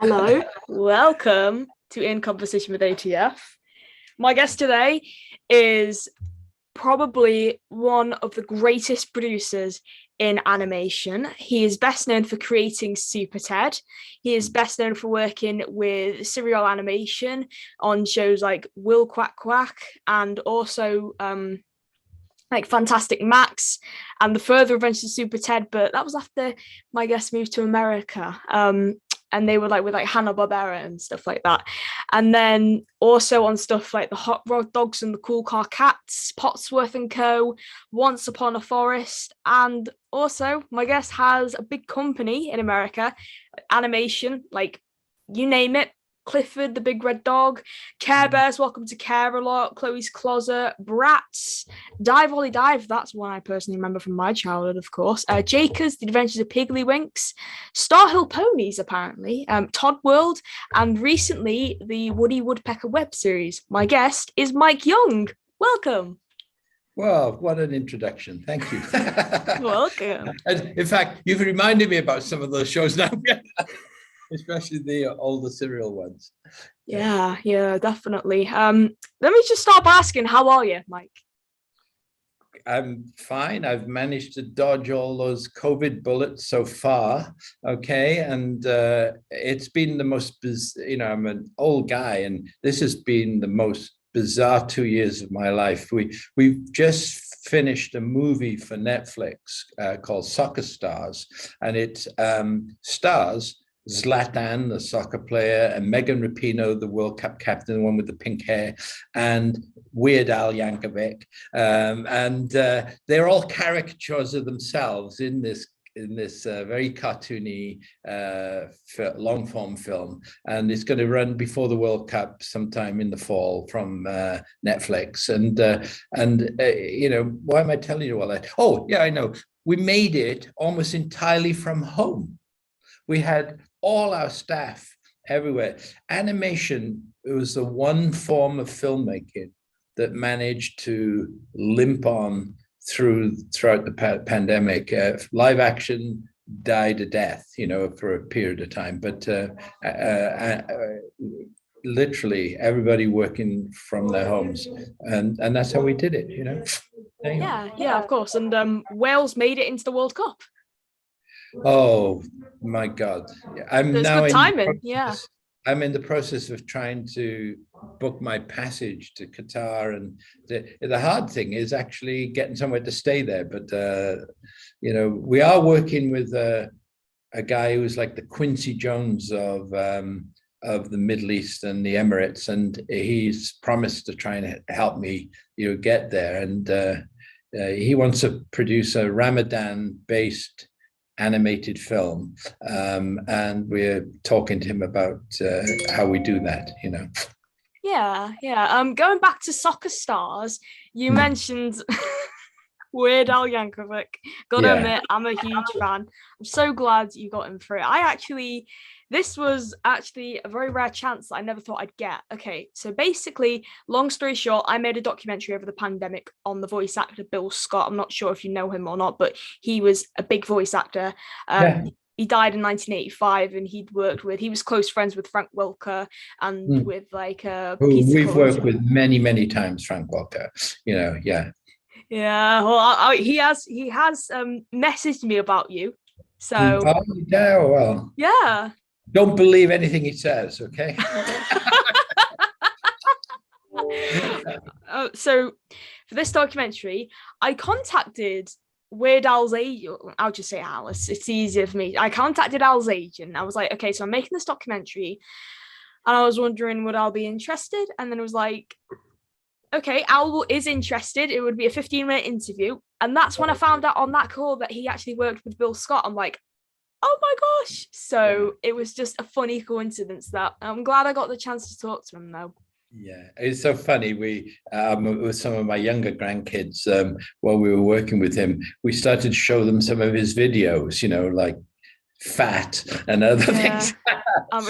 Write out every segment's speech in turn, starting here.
Hello, welcome to In Conversation with ATF. My guest today is probably one of the greatest producers in animation. He is best known for creating SuperTed. He is best known for working with serial animation on shows like Will Quack Quack and also like Fantastic Max and the Further Adventures of SuperTed. But that was after my guest moved to America. And they were like with like Hanna-Barbera and stuff like that. And then also on stuff like the Hot Rod Dogs and the Cool Car Cats, Potsworth and Co., Once Upon a Forest. And also my guest has a big company in America, animation, like you name it. Clifford, the Big Red Dog, Care Bears, Welcome to Care-a-Lot, Chloe's Closet, Bratz, Dive Ollie Dive, that's one I personally remember from my childhood, of course, Jakers, The Adventures of Piggley Winks, StarHill Ponies, apparently, ToddWorld, and recently the Woody Woodpecker web series. My guest is Mike Young. Welcome. Well, what an introduction. Thank you. Welcome. And in fact, you've reminded me about some of those shows now. Especially the older serial ones. Yeah, definitely. Let me just start by asking, how are you, Mike? I'm fine. I've managed to dodge all those COVID bullets so far. Okay. And it's been the most, I'm an old guy, and this has been the most bizarre 2 years of my life. We've just finished a movie for Netflix called Soccer Stars, and it stars Zlatan, the soccer player, and Megan Rapinoe, the World Cup captain, the one with the pink hair, and Weird Al Yankovic. They're all caricatures of themselves in this very cartoony long form film, and it's going to run before the World Cup sometime in the fall from Netflix. Why am I telling you all that? Oh yeah, I know. We made it almost entirely from home. We had all our staff everywhere. Animation, it was the one form of filmmaking that managed to limp on throughout the pandemic. Live action died a death, for a period of time, but literally everybody working from their homes, and that's how we did it. Yeah, of course. And Wales made it into the World Cup. Oh my God! I'm in the process of trying to book my passage to Qatar, and the hard thing is actually getting somewhere to stay there. But we are working with a guy who's like the Quincy Jones of the Middle East and the Emirates, and he's promised to try and help me, get there. And he wants to produce a Ramadan-based animated film, and we're talking to him about how we do that. Yeah. Going back to Soccer Stars, you mentioned Weird Al Yankovic. Gotta admit, I'm a huge fan. I'm so glad you got him for it. This was actually a very rare chance that I never thought I'd get. Okay, so basically, long story short, I made a documentary over the pandemic on the voice actor Bill Scott. I'm not sure if you know him or not, but he was a big voice actor. He died in 1985, and he was close friends with Frank Welker and with like we've worked with many times, Frank Welker. Yeah. Yeah, well, he has messaged me about you. So well, yeah. Don't believe anything he says, okay? So for this documentary, I contacted Weird Al's agent. I'll just say Alice. It's easier for me. I contacted Al's agent. I was like, okay, so I'm making this documentary, and I was wondering would Al be interested? And then it was like, okay, Al is interested. It would be a 15-minute interview. And that's when I found out on that call that he actually worked with Bill Scott. I'm like, oh my gosh. So it was just a funny coincidence that I'm glad I got the chance to talk to him though. Yeah, it's so funny. We, with some of my younger grandkids, while we were working with him, we started to show them some of his videos, like Fat and other things. Oh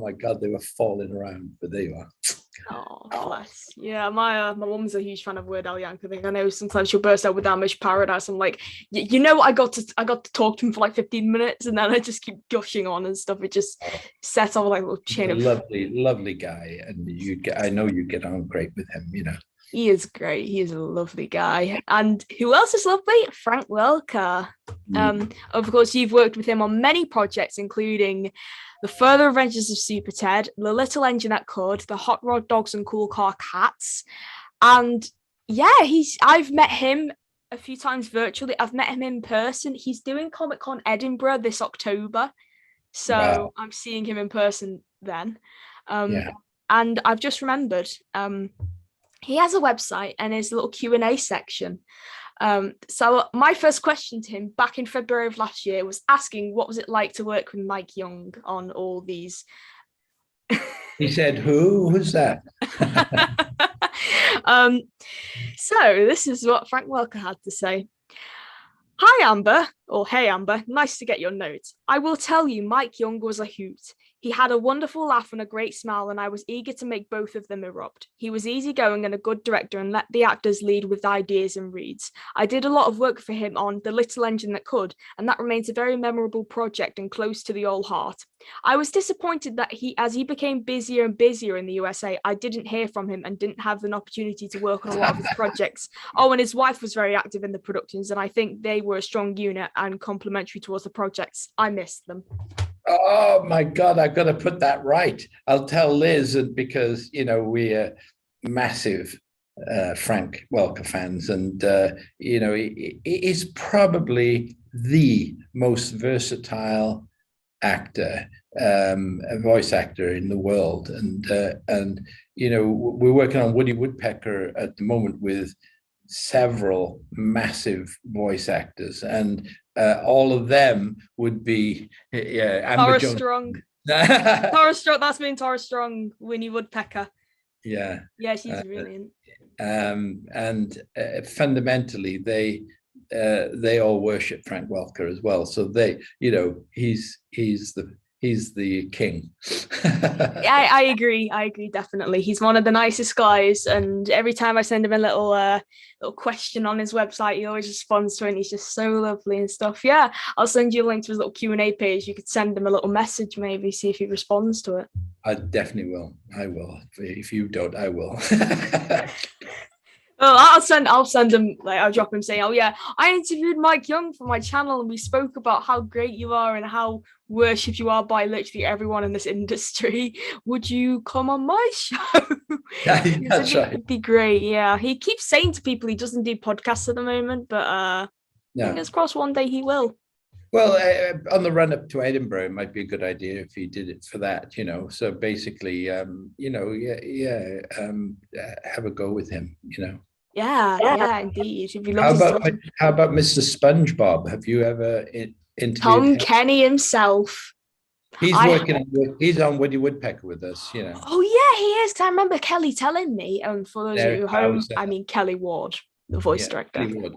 my God, they were falling around, but there you are. Oh, bless. Yeah, my mum's a huge fan of Weird Al Yankovic. I know sometimes she'll burst out with Amish Paradise. I'm like, you know, I got to talk to him for like 15 minutes, and then I just keep gushing on and stuff. It just sets off like a little chain of. Lovely guy, and I know you get on great with him. You know. He is great. He is a lovely guy. And who else is lovely? Frank Welker. Of course, you've worked with him on many projects, including The Further Adventures of SuperTed, The Little Engine That Could, The Hot Rod Dogs and Cool Car Cats. And yeah, I've met him a few times virtually. I've met him in person. He's doing Comic-Con Edinburgh this October. So wow. I'm seeing him in person then. And I've just remembered, he has a website and his little Q&A section. So my first question to him back in February of last year was asking what was it like to work with Mike Young on all these. He said, who's that? So this is what Frank Welker had to say. Hi, Amber, or hey, Amber, nice to get your notes. I will tell you, Mike Young was a hoot. He had a wonderful laugh and a great smile, and I was eager to make both of them erupt. He was easygoing and a good director and let the actors lead with ideas and reads. I did a lot of work for him on The Little Engine That Could, and that remains a very memorable project and close to the old heart. I was disappointed that as he became busier and busier in the USA, I didn't hear from him and didn't have an opportunity to work on a lot of his projects. Oh, and his wife was very active in the productions, and I think they were a strong unit and complementary towards the projects. I missed them. Oh my God, I've got to put that right. I'll tell Liz, and because, you know, we're massive Frank Welker fans, and, you know, he is probably the most versatile actor, a voice actor in the world. And, you know, we're working on Woody Woodpecker at the moment with several massive voice actors, and all of them would be Tara Strong. Tara Strong, that's me and Tara Strong, Woody Woodpecker. Yeah, she's brilliant. And fundamentally, they all worship Frank Welker as well. So they, you know, he's the king. Yeah, I agree definitely. He's one of the nicest guys, and every time I send him a little question on his website, he always responds to it, and he's just so lovely and stuff. Yeah, I'll send you a link to his little Q&A page. You could send him a little message, maybe see if he responds to it. I definitely will. I will. If you don't, I will. Well, I'll send him, like, I'll drop him saying, oh yeah, I interviewed Mike Young for my channel and we spoke about how great you are and how worshipped you are by literally everyone in this industry. Would you come on my show? That's right. It'd be great. Yeah, he keeps saying to people he doesn't do podcasts at the moment, but fingers crossed one day he will. Well, on the run up to Edinburgh, it might be a good idea if he did it for that, you know. So basically, you know, have a go with him, you know. Yeah, indeed. How about Mr. SpongeBob? Have you ever interviewed Tom him? Kenny himself? He's he's on Woody Woodpecker with us, you know. Oh yeah, he is. I remember Kelly telling me. And for those of you at home, I mean Kelly Ward, the voice director. Kelly Ward,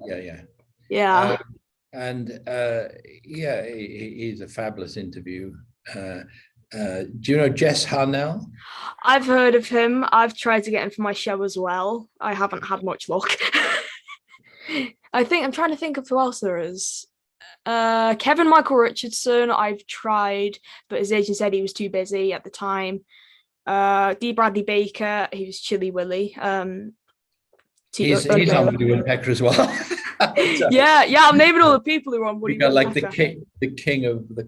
yeah. He's a fabulous interview. Do you know Jess Harnell? I've heard of him. I've tried to get him for my show as well. I haven't had much luck. I'm trying to think of who else there is. Kevin Michael Richardson, I've tried, but his agent said he was too busy at the time. D. Bradley Baker, he was Chilly Willy. He's on Woody Woodpecker as well. yeah, I'm naming all the people who are on Woody Woodpecker. Like the king of the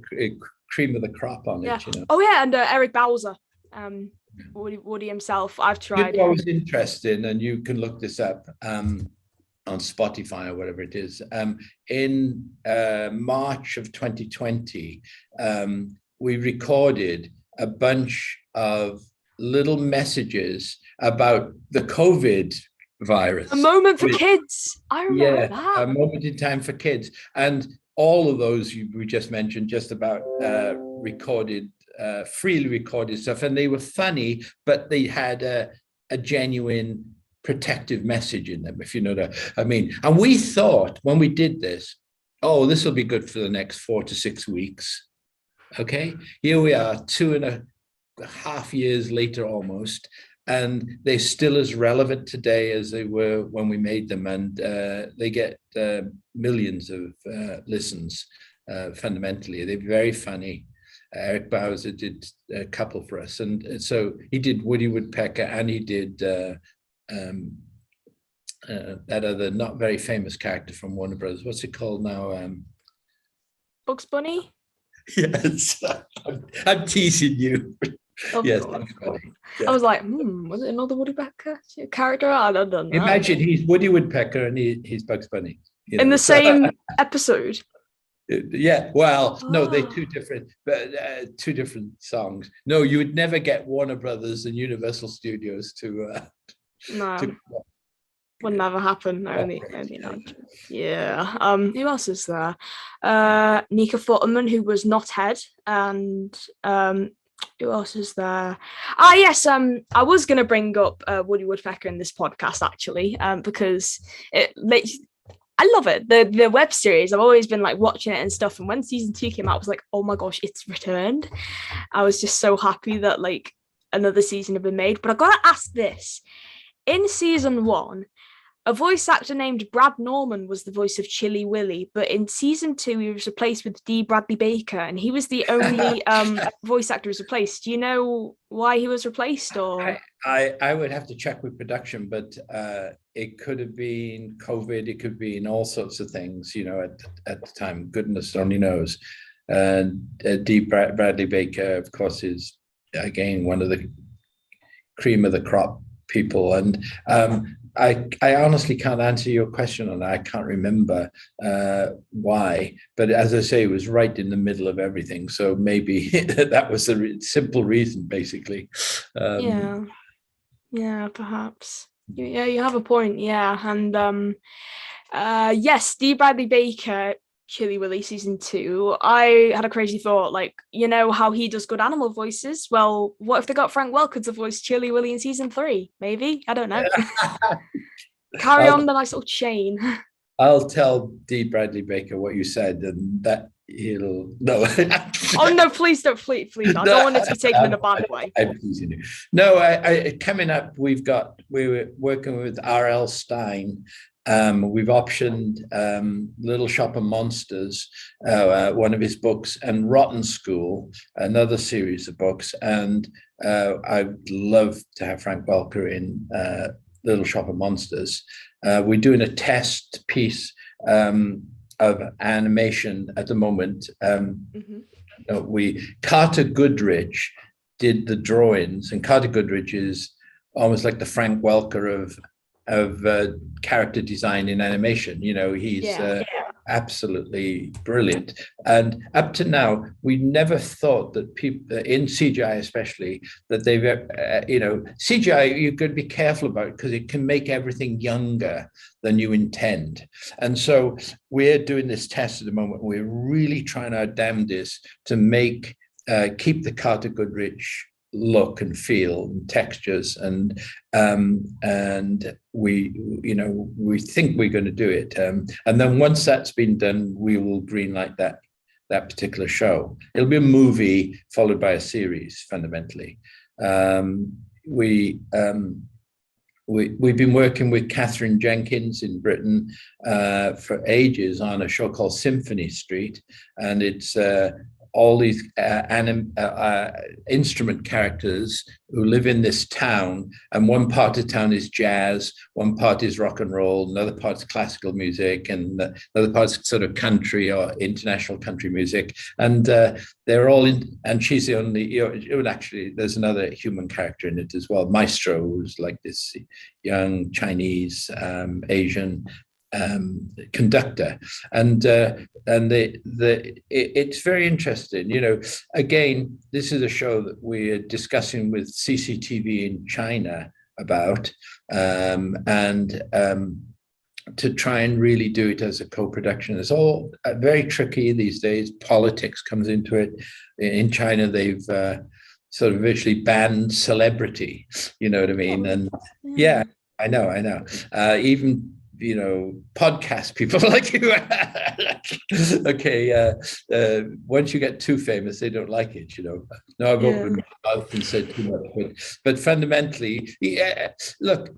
cream of the crop on it, you know. Oh yeah, and Eric Bowser, Woody himself. I've tried. I was interested, and you can look this up on Spotify or whatever it is. In March of 2020, we recorded a bunch of little messages about the COVID virus. A moment for kids. I remember that. A moment in time for kids. And all of those we just mentioned, just about freely recorded stuff. And they were funny, but they had a genuine protective message in them, if you know what I mean. And we thought when we did this, oh, this will be good for the next 4 to 6 weeks. Okay, here we are 2.5 years later almost, and they're still as relevant today as they were when we made them, and they get millions of listens. Fundamentally, they're very funny. Eric Bowser did a couple for us, and so he did Woody Woodpecker, and he did that other not very famous character from Warner Brothers. What's it called now? Bugs Bunny? Yes, I'm teasing you. Yes, Bugs Bunny. Yeah. I was like, was it another Woody Woodpecker character? I don't know. Imagine he's Woody Woodpecker and he's Bugs Bunny. In the same episode? Yeah, well, no, they're two different songs. No, you would never get Warner Brothers and Universal Studios to no. Would never happen. Only not. Yeah. Who else is there? Nika Futterman, who was not Head, and who else is there? Yes. I was gonna bring up Woody Woodpecker in this podcast actually, because I love it. The web series. I've always been like watching it and stuff. And when season 2 came out, I was like, oh my gosh, it's returned. I was just so happy that like another season had been made. But I gotta ask this: in season 1. A voice actor named Brad Norman was the voice of Chilly Willy, but in season 2 he was replaced with D. Bradley Baker, and he was the only voice actor who was replaced. Do you know why he was replaced? Or I would have to check with production, but it could have been COVID. It could be in all sorts of things. At the time, goodness only knows. And D. Bradley Baker, of course, is again one of the cream of the crop people, and I honestly can't answer your question on that. I can't remember why, but as I say, it was right in the middle of everything. So maybe that was the simple reason, basically. Yeah, perhaps. Yeah, you have a point. Yeah, and yes, D. Bradley Baker, Chilly Willy season 2. I had a crazy thought, like, how he does good animal voices. Well, what if they got Frank Welker to voice Chilly Willy in season 3? Maybe, I don't know. Carry on the nice little chain. I'll tell D. Bradley Baker what you said, and that he'll no. Oh no! Please don't, please. I don't want it to be taken in a bad way. I'm teasing you. No, I coming up. We're working with R.L. Stine. We've optioned Little Shop of Monsters, one of his books, and Rotten School, another series of books. And I'd love to have Frank Welker in Little Shop of Monsters. We're doing a test piece of animation at the moment. Carter Goodrich did the drawings, and Carter Goodrich is almost like the Frank Welker of character design in animation. He's absolutely brilliant. And up to now, we never thought that people in CGI, especially, that they've CGI, you've got to be careful about because it can make everything younger than you intend. And so we're doing this test at the moment. We're really trying our damnedest to keep the Carter Goodrich look and feel and textures, and we think we're going to do it, and then once that's been done, we will greenlight that particular show. It'll be a movie followed by a series, fundamentally. We've been working with Catherine Jenkins in Britain for ages on a show called Symphony Street, and it's all these instrument characters who live in this town, and one part of town is jazz, one part is rock and roll, another part is classical music, and another part is sort of country or international country music, and they're all in. And she's the only. Actually, there's another human character in it as well, Maestro, who's like this young Chinese Asian conductor, and it's very interesting. Again, this is a show that we're discussing with CCTV in China about, and to try and really do it as a co-production. It's all very tricky these days. Politics comes into it. In China, they've sort of virtually banned celebrity. You know what I mean? And yeah, I know. Even podcast people like you. Okay, once you get too famous, they don't like it. No, I've opened my mouth and said too much, but fundamentally, look,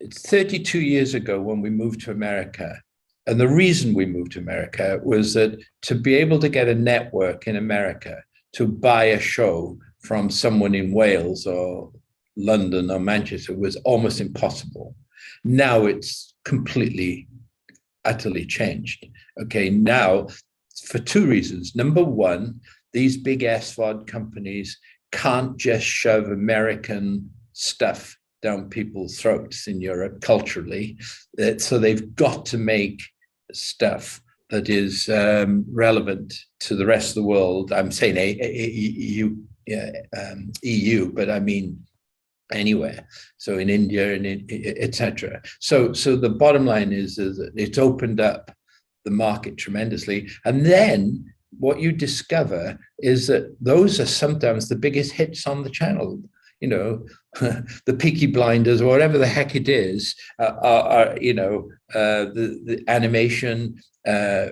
it's 32 years ago when we moved to America. And the reason we moved to America was that to be able to get a network in America to buy a show from someone in Wales or London or Manchester was almost impossible. Now it's completely, utterly changed. Okay, now for two reasons. Number one, these big SVOD companies can't just shove American stuff down people's throats in Europe culturally. So they've got to make stuff that is relevant to the rest of the world. I'm saying EU, but I mean anywhere. So in India and etc. So the bottom line is that it's opened up the market tremendously. And then what you discover is that those are sometimes the biggest hits on the channel. The Peaky Blinders or whatever the heck it is, are the animation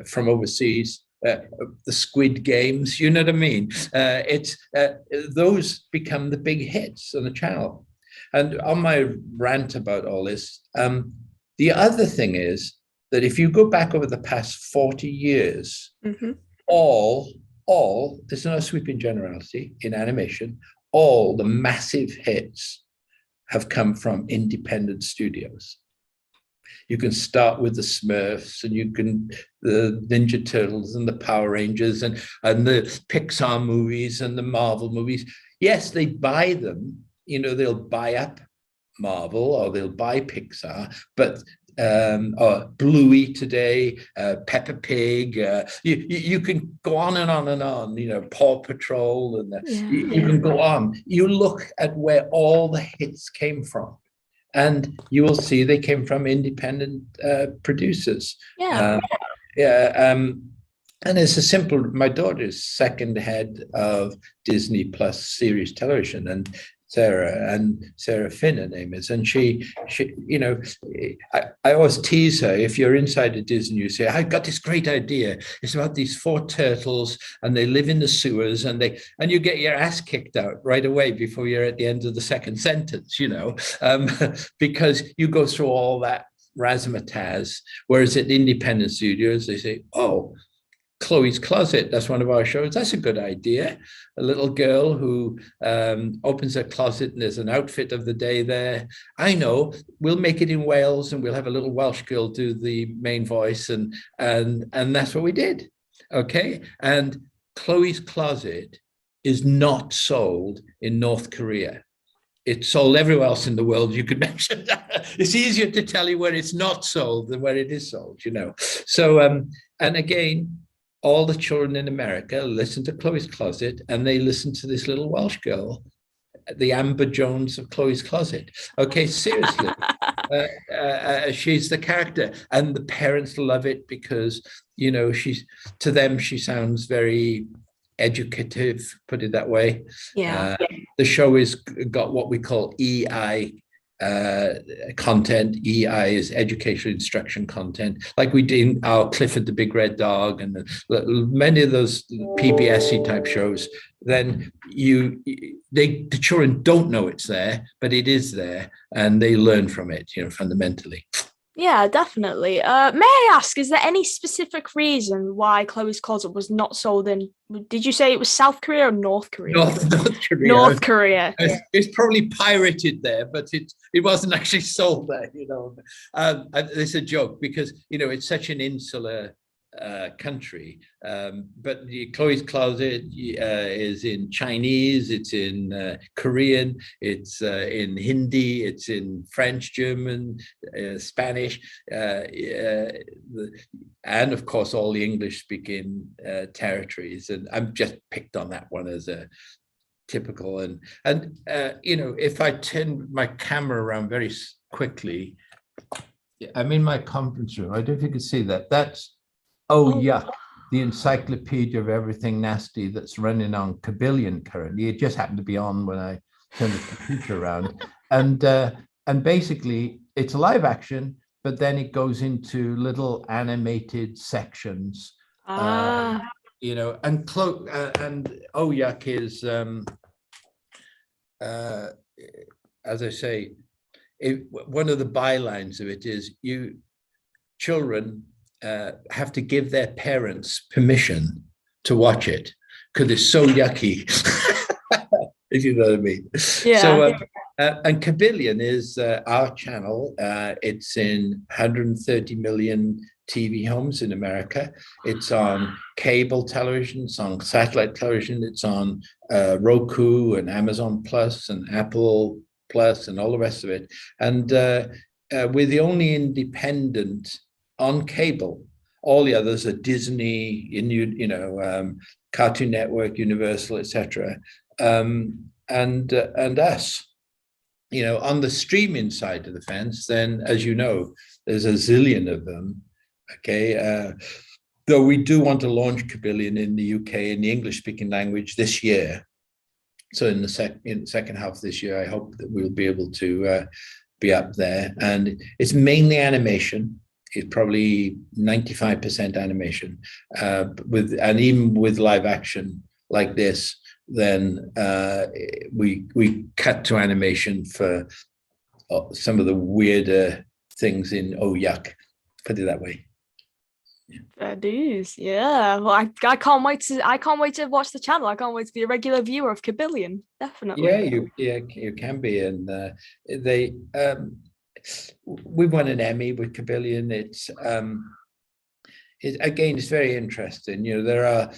from overseas, the Squid Games, you know what I mean? Those become the big hits on the channel. And on my rant about all this, the other thing is that if you go back over the past 40 years, all, there's no sweeping generality in animation, all the massive hits have come from independent studios. You can start with the Smurfs, and the Ninja Turtles and the Power Rangers and the Pixar movies and the Marvel movies. Yes, they buy them, they'll buy up Marvel or they'll buy Pixar, but or Bluey today, Peppa Pig, you can go on and on and on, Paw Patrol, and you can go on. You look at where all the hits came from, and you will see they came from independent producers. And it's a simple, my daughter's second head of Disney Plus series television, and Sarah Finn, her name is, and she I always tease her. If you're inside a Disney, you say, "I've got this great idea. It's about these 4 turtles, and they live in the sewers, and you get your ass kicked out right away before you're at the end of the second sentence, because you go through all that razzmatazz. Whereas at independent studios, they say, "Oh, Chloe's Closet, that's one of our shows. That's a good idea. A little girl who opens her closet and there's an outfit of the day there. I know, we'll make it in Wales and we'll have a little Welsh girl do the main voice." And that's what we did. Okay. And Chloe's Closet is not sold in North Korea. It's sold everywhere else in the world you could mention. It's easier to tell you where it's not sold than where it is sold, So, and again, all the children in America listen to Chloe's Closet, and they listen to this little Welsh girl, the Amber Jones of Chloe's Closet. Okay, seriously. She's the character, and the parents love it because, to them, she sounds very educative, put it that way. The show has got what we call EI content. EI is educational instruction content, like we did in our Clifford the Big Red Dog and many of those PBS type shows. Then the children don't know it's there, but it is there, and they learn from it, fundamentally. Yeah, definitely. May I ask, is there any specific reason why Chloe's Closet was not sold in, did you say it was South Korea or North Korea? North Korea. North Korea. It's probably pirated there, but it wasn't actually sold there, It's a joke because, it's such an insular country, but the Chloe's Closet is in Chinese, it's in Korean, it's in Hindi, it's in French, German, Spanish, and of course all the English-speaking territories. And I'm just picked on that one as a typical. And if I turn my camera around very quickly, I'm in my conference room. I don't know if you can see that. That's the encyclopedia of everything nasty that's running on Kabillion currently. It just happened to be on when I turned the computer around, and basically it's live action. but then it goes into little animated sections. Ah, You know, and Oh Yuck is, as I say, one of the bylines of it is children have to give their parents permission to watch it because it's so yucky, if you know what I mean. yeah. So, and Kabillion is our channel. It's in 130 million TV homes in America. It's on cable television, it's on satellite television, it's on Roku and Amazon Plus and Apple Plus and all the rest of it. And we're the only independent on cable. All the others are Disney, Cartoon Network, Universal, etc. And us. You know, on the streaming side of the fence, then, as you know, there's a zillion of them. Okay, though we do want to launch Kabillion in the UK in the English-speaking language this year. So in the second half of this year, I hope that we'll be able to be up there. And it's mainly animation. It's probably 95% animation. And even with live action like this, then we cut to animation for some of the weirder things in Oh Yuck, put it that way. Fair dues. Yeah. Well, I can't wait to watch the channel. I can't wait to be a regular viewer of Kabillion. Definitely. Yeah, you can be. And we won an Emmy with Kabillion. It's very interesting. You know, there are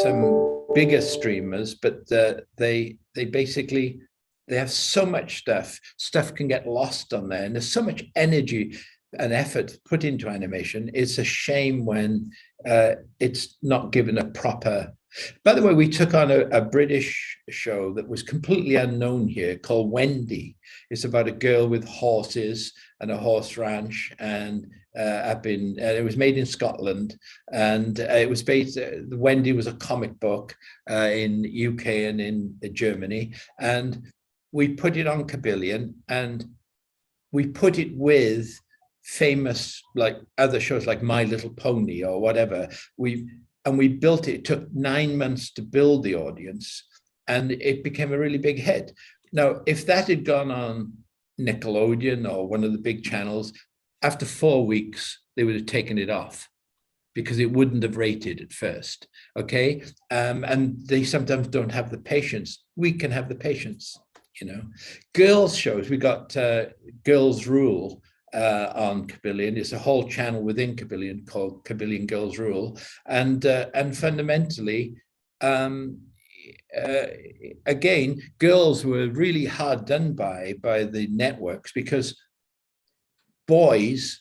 some bigger streamers, but they basically have so much stuff can get lost on there, and there's so much energy and effort put into animation. It's a shame when it's not given a proper. By the way, we took on a British show that was completely unknown here called Wendy. It's about a girl with horses and a horse ranch, and it was made in Scotland, and it was based. Wendy was a comic book in UK and in Germany, and we put it on Kabillion, and we put it with famous like other shows like My Little Pony or whatever. We built it. It took 9 months to build the audience, and it became a really big hit. Now, if that had gone on Nickelodeon or one of the big channels, after 4 weeks, they would have taken it off because it wouldn't have rated at first. Okay. And they sometimes don't have the patience. We can have the patience, you know. Girls shows, we got Girls Rule on Kabillion. It's a whole channel within Kabillion called Kabillion Girls Rule, and fundamentally, again, girls were really hard done by the networks because boys,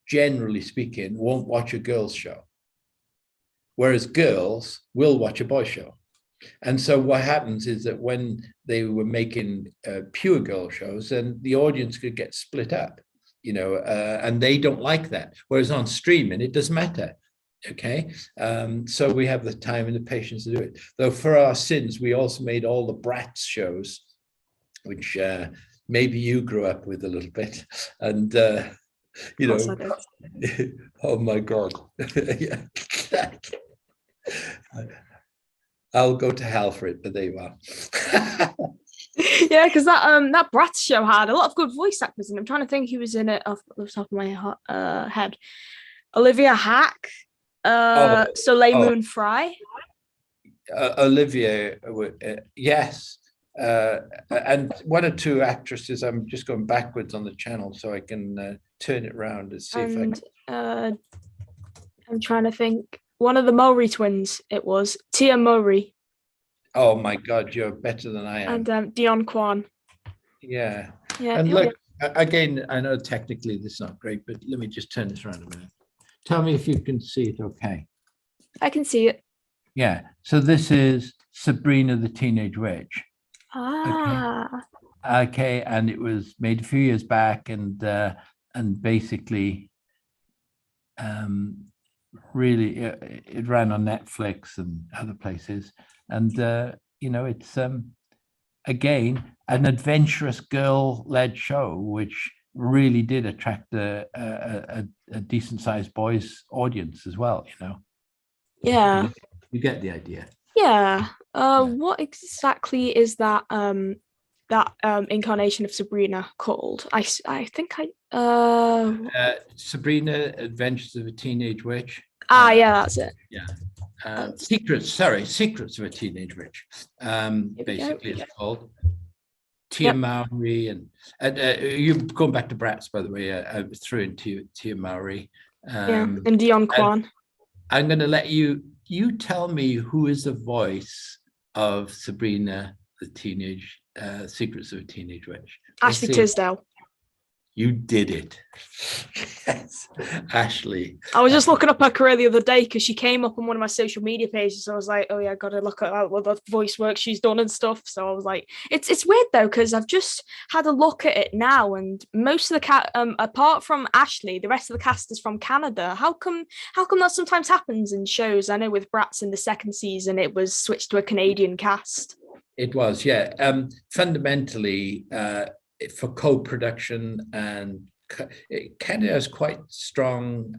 generally speaking, won't watch a girls show, whereas girls will watch a boy show. And so what happens is that when they were making pure girl shows, then the audience could get split up. You know, and they don't like that. Whereas on streaming, it doesn't matter. Okay, so we have the time and the patience to do it. Though for our sins, we also made all the Bratz shows, which maybe you grew up with a little bit. And you know, oh my God, I'll go to hell for it, but there you are. Yeah, because that Bratz show had a lot of good voice actors, and I'm trying to think who was in it off the top of my head. Olivia Hack, Soleil Moon Frye. Olivia, yes, and one or two actresses. I'm just going backwards on the channel so I can turn it around and see if I can. I'm trying to think. One of the Mowry twins. It was Tia Mowry. Oh my God, you're better than I am. And Dion Kwan. Yeah. Yeah. And look, again, I know technically this is not great, but let me just turn this around a minute. Tell me if you can see it okay. I can see it. Yeah. So this is Sabrina the Teenage Witch. Ah. Okay. And it was made a few years back, and basically really it ran on Netflix and other places. And you know, it's again an adventurous girl-led show, which really did attract a decent sized boys audience as well, you know. Yeah. You get the idea. Yeah. What exactly is that incarnation of Sabrina called? I think Sabrina, Adventures of a Teenage Witch. Yeah, that's it. Yeah. Secrets of a Teenage Witch. Basically, it's called Tia Mowry, and you going back to Bratz, by the way. I threw in Tia Mowry. And Dion Kwan. I'm going to let you tell me who is the voice of Sabrina, the Teenage Secrets of a Teenage Witch. Ashley Tisdale. You did it. Yes, Ashley. I was just looking up her career the other day because she came up on one of my social media pages. So I was like, oh yeah, I got to look at what the voice work she's done and stuff. So I was like, it's weird though, because I've just had a look at it now, and most of the apart from Ashley, the rest of the cast is from Canada. How come that sometimes happens in shows? I know with Bratz in the second season, it was switched to a Canadian cast. It was, yeah. Fundamentally, for co-production, and Canada has quite strong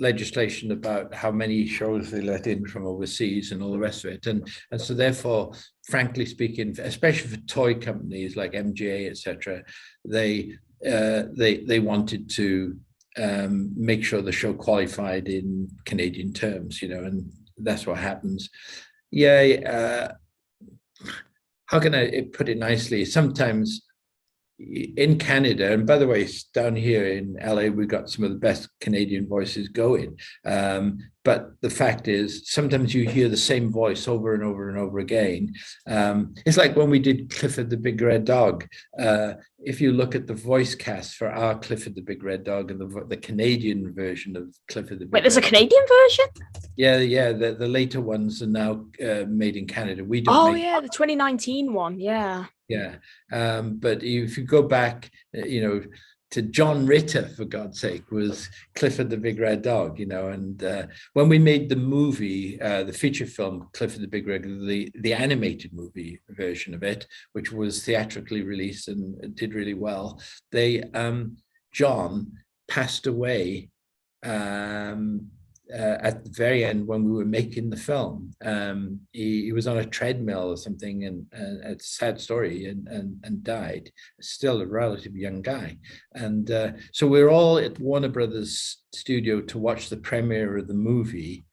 legislation about how many shows they let in from overseas and all the rest of it, and so therefore, frankly speaking, especially for toy companies like MGA, etc., they wanted to make sure the show qualified in Canadian terms, you know, and that's what happens. Yeah. How can I put it nicely? Sometimes in Canada, and by the way, down here in LA, we've got some of the best Canadian voices going. But the fact is, sometimes you hear the same voice over and over and over again. It's like when we did Clifford the Big Red Dog. If you look at the voice cast for our Clifford the Big Red Dog and the Canadian version of Clifford the Big Red Dog. Wait, there's a Canadian version? Yeah. The later ones are now made in Canada. We don't. Oh yeah, the 2019 one. Yeah. Yeah, but if you go back, you know, to John Ritter, for God's sake, was Clifford the Big Red Dog, you know, and when we made the movie, the feature film Clifford the Big Red, the animated movie version of it, which was theatrically released and did really well, John passed away at the very end when we were making the film. He was on a treadmill or something, and it's a sad story, and died. Still a relatively young guy. And so we're all at Warner Brothers studio to watch the premiere of the movie,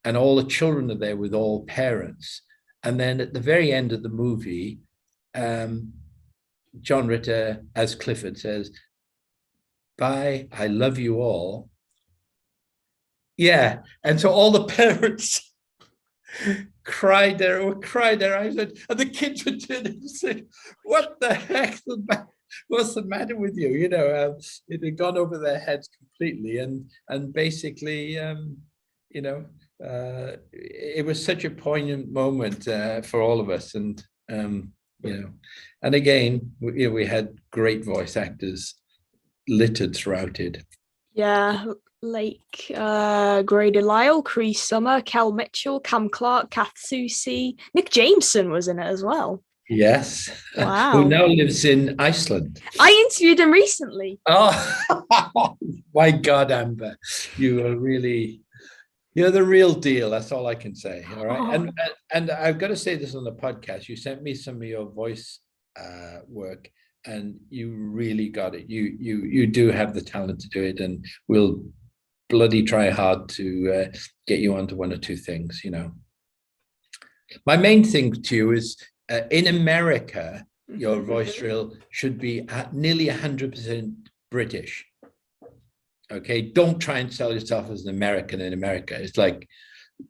and all the children are there with all parents. And then at the very end of the movie, John Ritter, as Clifford, says, "Bye, I love you all." Yeah, and so all the parents cried their eyes out, and the kids would turn and say, "What the heck? What's the matter with you?" You know, it had gone over their heads completely, and basically, you know, it was such a poignant moment for all of us, and you know, and again, we had great voice actors littered throughout it. Yeah. Like Grady Lyle, Cree Summer, Kel Mitchell, Cam Clark, Kath Soucie, Nick Jameson was in it as well. Yes. Wow. Who now lives in Iceland. I interviewed him recently. Oh, my God, Amber. You're the real deal. That's all I can say. All right. Oh. And I've got to say this on the podcast. You sent me some of your voice work, and you really got it. You do have the talent to do it, and we'll bloody try hard to get you onto one or two things, you know. My main thing to you is in America, your voice drill should be nearly 100% British. Okay, don't try and sell yourself as an American in America. It's like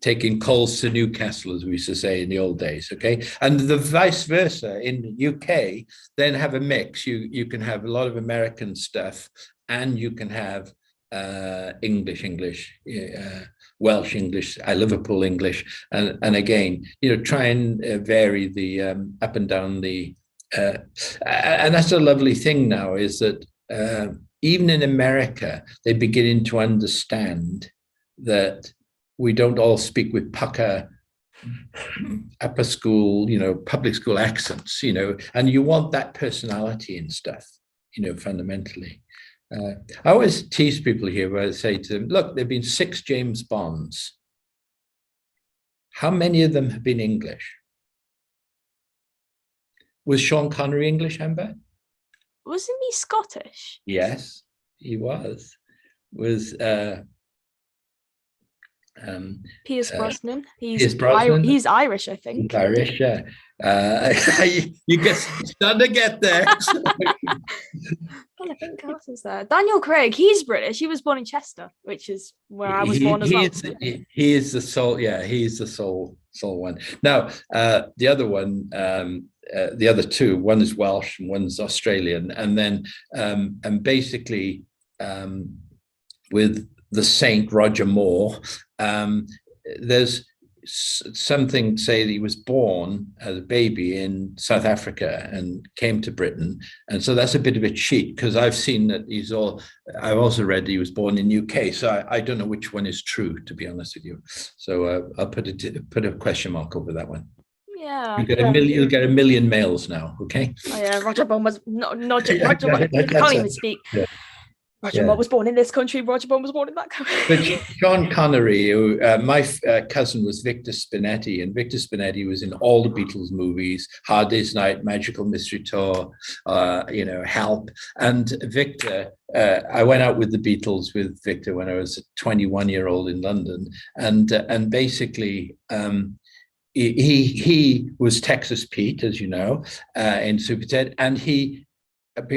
taking coals to Newcastle, as we used to say in the old days. Okay, and the vice versa in the UK, then have a mix. You can have a lot of American stuff, and you can have English, Welsh English, Liverpool English, and again, you know, try and vary the up and down the, and that's a lovely thing now, is that even in America, they're beginning to understand that we don't all speak with pucker upper school, you know, public school accents, you know, and you want that personality and stuff. fundamentally. I always tease people here where I say to them, look, there've been 6 James Bonds. How many of them have been English? Was Sean Connery English, Amber? Wasn't he Scottish? Yes, he was. Pierce Brosnan. Pierce Brosnan. He's Irish, I think. He's Irish, yeah. You get starting to get there. I think Carson's there. Daniel Craig, he's British. He was born in Chester, which is where I was born as well. He is the soul. Yeah, he's the soul one. Now, the other one, the other 2, one is Welsh and one's Australian, and then and basically with the Saint Roger Moore, there's something say that he was born as a baby in South Africa and came to Britain, and so that's a bit of a cheat because I've seen that I've also read that he was born in UK, so I don't know which one is true, to be honest with you. So I'll put a question mark over that one. Yeah, you'll get a million mails now. Okay. Oh, yeah, Roger Bond was not Roger. I can't even speak. Yeah. Roger Moore was born in this country. Roger Bond was born in that country. But Sean Connery, my cousin was Victor Spinetti, and Victor Spinetti was in all the Beatles movies, Hard Day's Night, Magical Mystery Tour, Help. And Victor, I went out with the Beatles with Victor when I was a 21-year-old in London, and basically he was Texas Pete, as you know, in SuperTed, and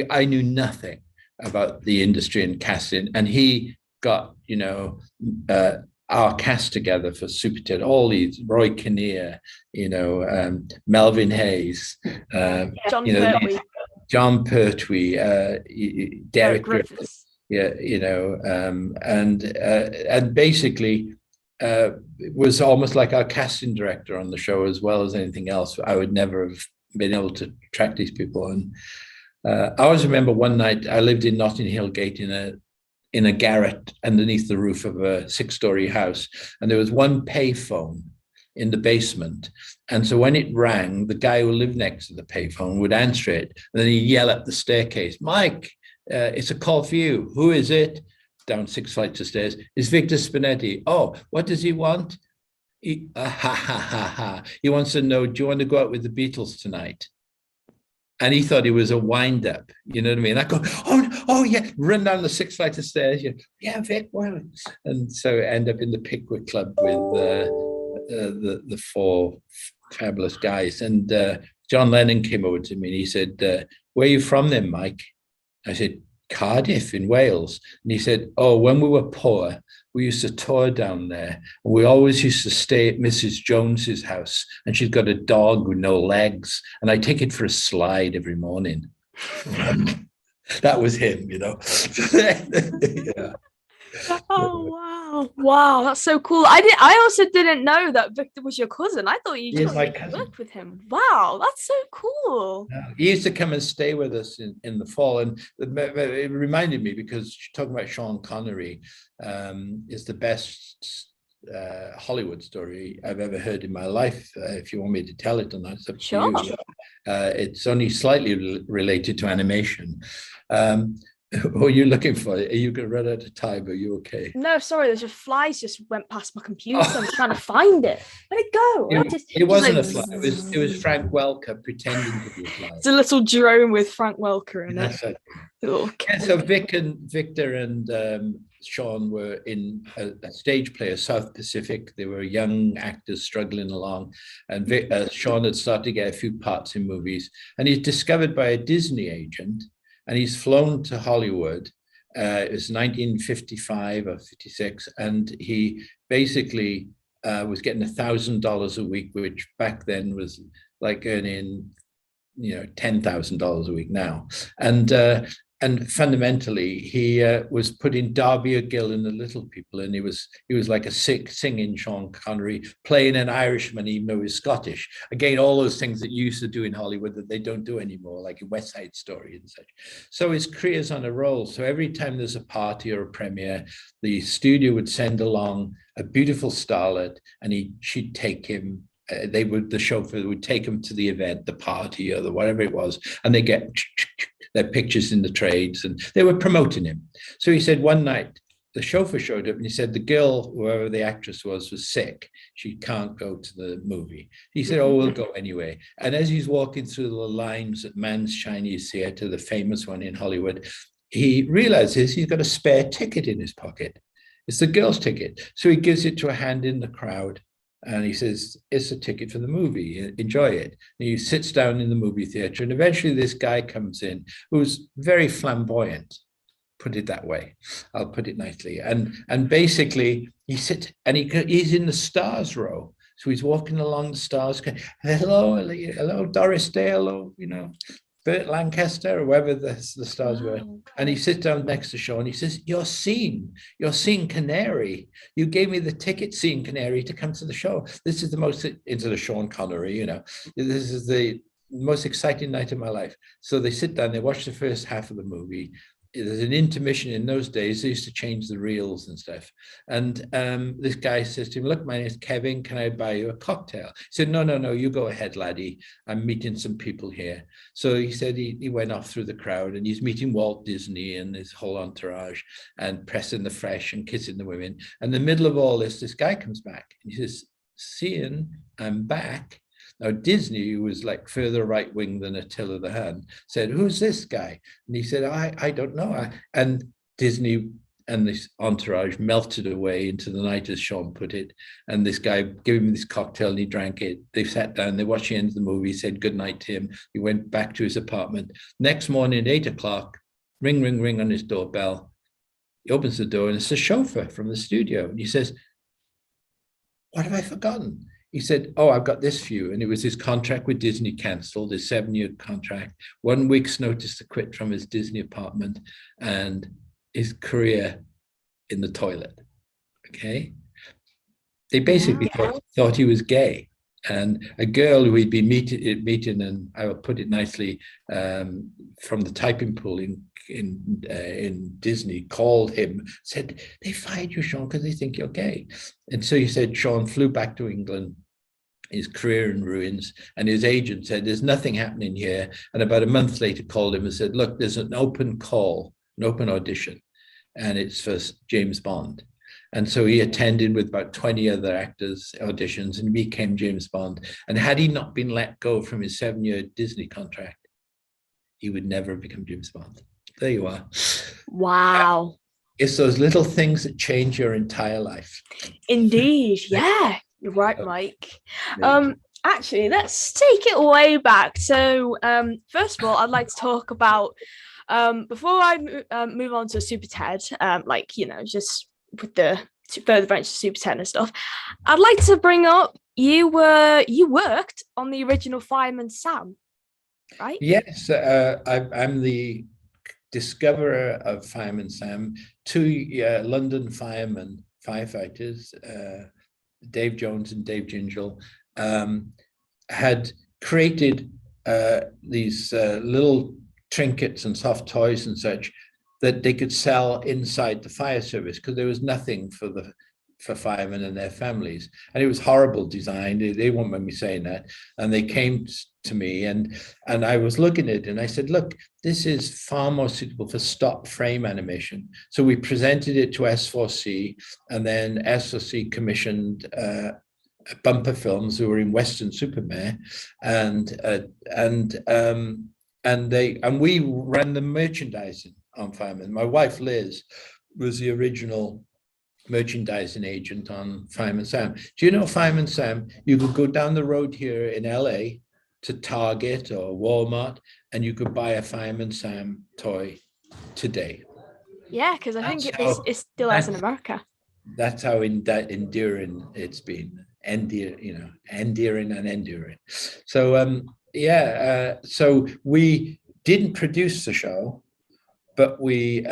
I knew nothing about the industry and casting, and he got our cast together for SuperTed, all these Roy Kinnear, Melvin Hayes, John Pertwee, Derek Griffiths, and basically it was almost like our casting director on the show as well as anything else. I would never have been able to track these people. And I always remember one night I lived in Notting Hill Gate in a garret underneath the roof of a 6-story house, and there was one payphone in the basement. And so when it rang, the guy who lived next to the payphone would answer it, and then he'd yell up the staircase, "Mike, it's a call for you. Who is it?" Down 6 flights of stairs. "It's Victor Spinetti." "Oh, what does he want?" He wants to know, "Do you want to go out with the Beatles tonight?" And he thought it was a wind up, you know what I mean? I go, oh yeah, run down the 6 flights of stairs. Yeah, Vic, well. And so end up in the Pickwick Club with the 4 fabulous guys. And John Lennon came over to me and he said, "Where are you from then, Mike?" I said, "Cardiff in Wales." And he said, "Oh, when we were poor, we used to tour down there. And we always used to stay at Mrs. Jones's house. And she's got a dog with no legs. And I take it for a slide every morning." That was him, Yeah. Oh wow, that's so cool. I also didn't know that Victor was your cousin. I thought you just worked with him. Wow, that's so cool. He used to come and stay with us in the fall, and it reminded me, because talking about Sean Connery is the best Hollywood story I've ever heard in my life. If you want me to tell it or not, it's up to you. It's only slightly related to animation. What are you looking for? Are you going to run out of time? Are you okay? No, sorry. There's flies just went past my computer. So I'm trying to find it. Where'd it go? It wasn't a fly. It was Frank Welker pretending to be a fly. It's a little drone with Frank Welker in it. Yeah, so Victor and Sean were in a stage play, South Pacific. They were young actors struggling along, and Sean had started to get a few parts in movies, and he's discovered by a Disney agent. And he's flown to Hollywood. It was 1955 or 56. And he basically was getting $1,000 a week, which back then was like earning, $10,000 a week now. And fundamentally, he was put in Darby O'Gill in The Little People, and he was like a singing Sean Connery, playing an Irishman, even though he was Scottish. Again, all those things that you used to do in Hollywood that they don't do anymore, like a West Side Story and such. So his career's on a roll. So every time there's a party or a premiere, the studio would send along a beautiful starlet, and she'd take him. The chauffeur would take him to the event, the party, or whatever it was, and they their pictures in the trades, and they were promoting him. So he said one night, the chauffeur showed up and he said the girl, whoever the actress was sick. She can't go to the movie. He said, oh, we'll go anyway. And as he's walking through the lines at Mann's Chinese Theatre, the famous one in Hollywood, he realizes he's got a spare ticket in his pocket. It's the girl's ticket. So he gives it to a hand in the crowd and he says, it's a ticket for the movie, enjoy it. And he sits down in the movie theater, and eventually this guy comes in who's very flamboyant, put it that way. I'll put it nicely. And basically he sits and he's in the stars row. So he's walking along the stars, going, hello, Doris Day, hello, Burt Lancaster, or whoever the stars were. And he sits down next to Sean. He says, you're seeing Canary. You gave me the ticket, seeing Canary, to come to the show. This is the most, into the Sean Connery, this is the most exciting night of my life. So they sit down, they watch the first half of the movie. There's an intermission. In those days, they used to change the reels and stuff. And this guy says to him, look, my name is Kevin. Can I buy you a cocktail? He said, no, you go ahead, laddie. I'm meeting some people here. So he said he went off through the crowd and he's meeting Walt Disney and his whole entourage and pressing the fresh and kissing the women. And in the middle of all this guy comes back and he says, seeing I'm back. Now, Disney, who was like further right wing than Attila the Hun, said, who's this guy? And he said, I don't know. And Disney and this entourage melted away into the night, as Sean put it. And this guy gave him this cocktail and he drank it. They sat down, they watched the end of the movie, said good night to him. He went back to his apartment. Next morning at 8 o'clock, ring, ring, ring on his doorbell. He opens the door and it's the chauffeur from the studio. And he says, what have I forgotten? He said, oh, I've got this for you. And it was his contract with Disney canceled, his 7-year contract, 1 week's notice to quit from his Disney apartment, and his career in the toilet. Okay. They basically thought he was gay. And a girl who he'd been meeting, and I will put it nicely, from the typing pool in Disney, called him, said, they fired you, Sean, because they think you're gay. And so he said, Sean flew back to England, his career in ruins, and his agent said, there's nothing happening here. And about a month later called him and said, look, there's an open call, an open audition, and it's for James Bond. And so he attended with about 20 other actors auditions and became James Bond. And had he not been let go from his 7-year Disney contract, he would never have become James Bond. There you are. Wow. It's those little things that change your entire life. Indeed. Yeah, you're right, Mike. Actually, let's take it way back. So first of all, I'd like to talk about, before I move on to SuperTed, just with the further branch of SuperTed and stuff, I'd like to bring up you worked on the original Fireman Sam, right? Yes, I'm the discoverer of Fireman Sam. 2 London firefighters, Dave Jones and Dave Gingell, had created these little trinkets and soft toys and such that they could sell inside the fire service, because there was nothing for firemen and their families. And it was horrible design. They won't mind me saying that. And they came to me and I was looking at it and I said, look, this is far more suitable for stop frame animation. So we presented it to S4C, and then S4C commissioned Bumper Films, who were in Western Supermare, and we ran the merchandising on Fireman. My wife Liz was the original merchandising agent on Fireman Sam. Do you know Fireman Sam? You could go down the road here in LA to Target or Walmart, and you could buy a Fireman Sam toy today. Yeah, because I think it still has in America. That's how enduring it's been. Endearing and enduring. So so we didn't produce the show, but we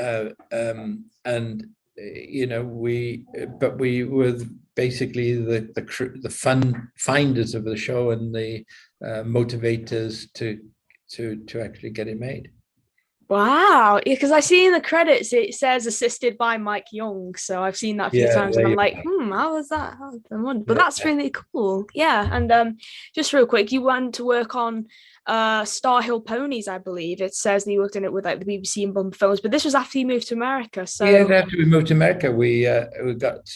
we were basically the fun finders of the show and the motivators to actually get it made. Wow, because I see in the credits it says assisted by Mike Young, so I've seen that a few times, and I'm like, how was that? But that's really cool. Yeah, and just real quick, you went to work on StarHill Ponies, I believe. It says that you worked on it with like the BBC and Bumper Films, but this was after you moved to America. So yeah, after we moved to America, we got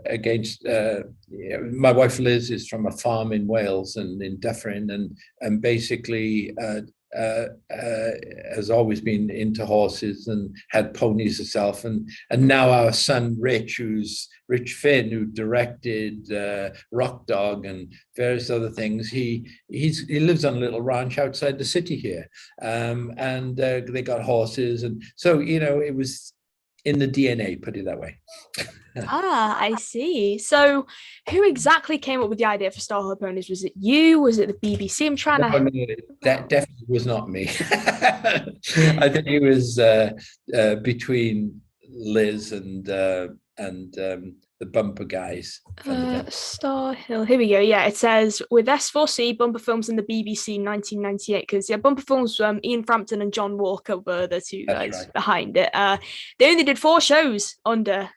against. My wife Liz is from a farm in Wales and in Dufferin, and basically has always been into horses and had ponies herself, and now our son Rich Finn, who directed Rock Dog and various other things, he lives on a little ranch outside the city here, and they got horses, and so it was in the DNA, put it that way. I see. So who exactly came up with the idea for StarHill Ponies? Was it you? Was it the BBC? I'm trying No, that definitely was not me. I think it was between Liz and the Bumper guys. StarHill. Here we go. Yeah, it says with S4C, Bumper Films, and the BBC in 1998. Because Bumper Films, Ian Frampton and John Walker were the two guys behind it. They only did 4 shows under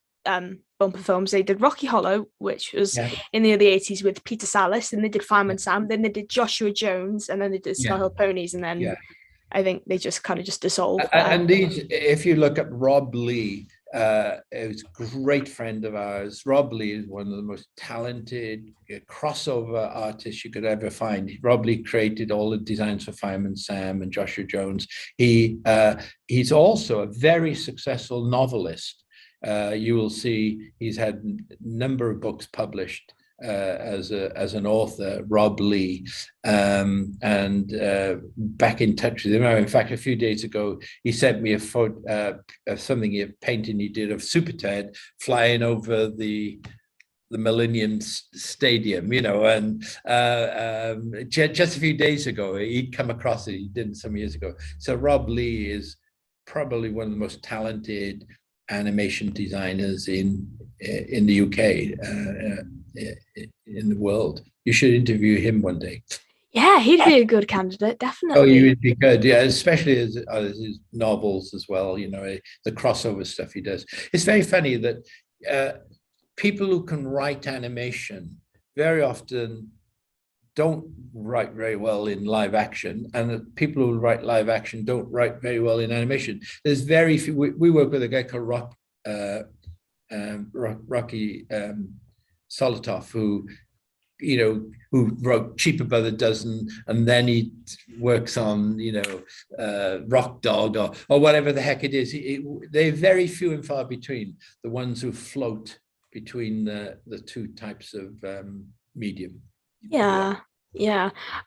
Bumper Films. They did Rocky Hollow, which was in the early 80s with Peter Sallis, and they did Fireman Sam, then they did Joshua Jones, and then they did StarHill Ponies, and then I think they just kind of just dissolved. And these, if you look at Rob Lee, it was a great friend of ours. Rob Lee is one of the most talented crossover artists you could ever find. Rob Lee created all the designs for Fireman Sam and Joshua Jones. He's also a very successful novelist. You will see he's had a number of books published as an author, Rob Lee, and back in touch with him. In fact, a few days ago, he sent me a photo of something, a painting he did of SuperTed flying over the Millennium Stadium, and just a few days ago, he'd come across it. He did it some years ago. So Rob Lee is probably one of the most talented animation designers in the UK, in the world. You should interview him one day. Yeah, he'd be a good candidate, definitely. Oh, he would be good, yeah, especially as his novels as well, the crossover stuff he does. It's very funny that people who can write animation very often don't write very well in live action, and the people who write live action don't write very well in animation. There's very few. We work with a guy called Rocky Solotov, who wrote Cheaper by the Dozen, and then he works on Rock Dog or whatever the heck it is. They're very few and far between, the ones who float between the two types of medium. Yeah.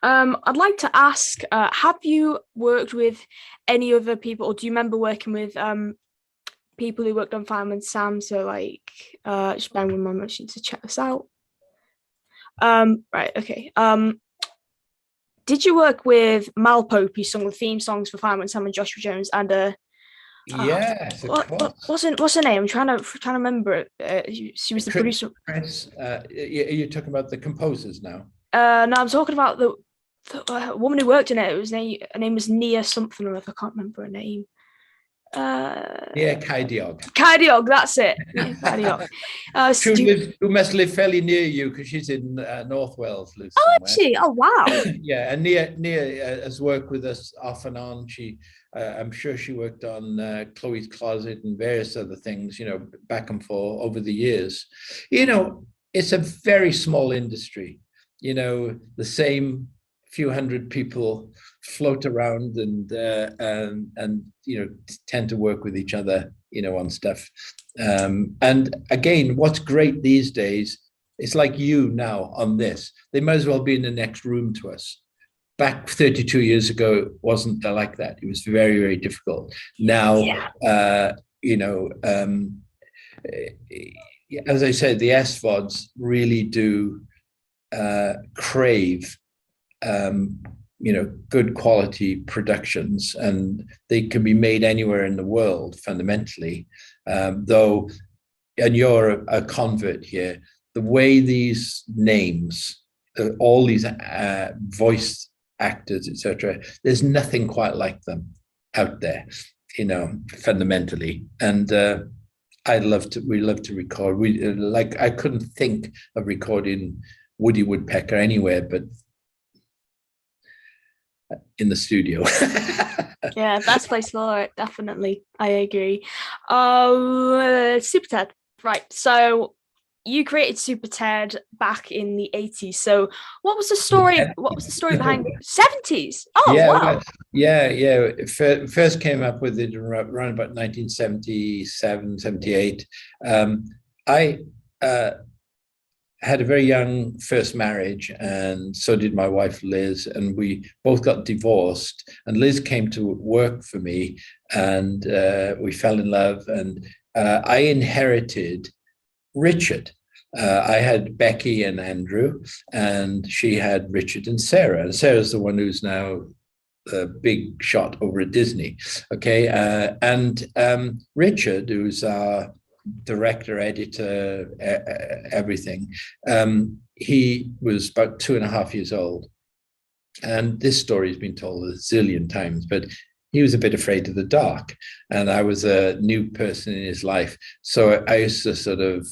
I'd like to ask, have you worked with any other people, or do you remember working with people who worked on Fireman Sam? So just bear with me a moment to check this out. Right, okay. Did you work with Mal Pope, who sung the theme songs for Fireman Sam and Joshua Jones, and yes, what's her name? I'm trying to remember it. She was the producer. You're talking about the composers now. No, I'm talking about the woman who worked in it. Her name was Nia something or other. I can't remember her name. Kai Diog. Kai Diog, that's it. Yeah, Kai Diog. Who must live fairly near you, because she's in North Wales. Oh, actually, oh wow. Yeah, and Nia has worked with us off and on. I'm sure she worked on Chloe's Closet and various other things, back and forth over the years. It's a very small industry. The same few hundred people float around and tend to work with each other, on stuff. And again, what's great these days, it's like you now on this. They might as well be in the next room to us. Back 32 years ago, it wasn't like that. It was very, very difficult. Now, as I said, the SVODs really do crave good quality productions, and they can be made anywhere in the world fundamentally, though, and you're a convert here, the way these names, all these voice actors, etc., there's nothing quite like them out there, fundamentally. And We love to record. We like, I couldn't think of recording Woody Woodpecker anywhere but in the studio. Yeah, best place for it, definitely. I agree. SuperTed, right? So you created SuperTed back in the 80s. So what was the story? What was the story behind 70s? Oh, Yeah, wow. well, yeah. First came up with it around about 1977, 78. I had a very young first marriage, and so did my wife Liz, and we both got divorced. And Liz came to work for me, and we fell in love. And I inherited Richard. I had Becky and Andrew, and she had Richard and Sarah. And Sarah's the one who's now a big shot over at Disney. Okay, and Richard, who's our director, editor, everything. He was about 2.5 years old. And this story has been told a zillion times, but he was a bit afraid of the dark. And I was a new person in his life. So I used to sort of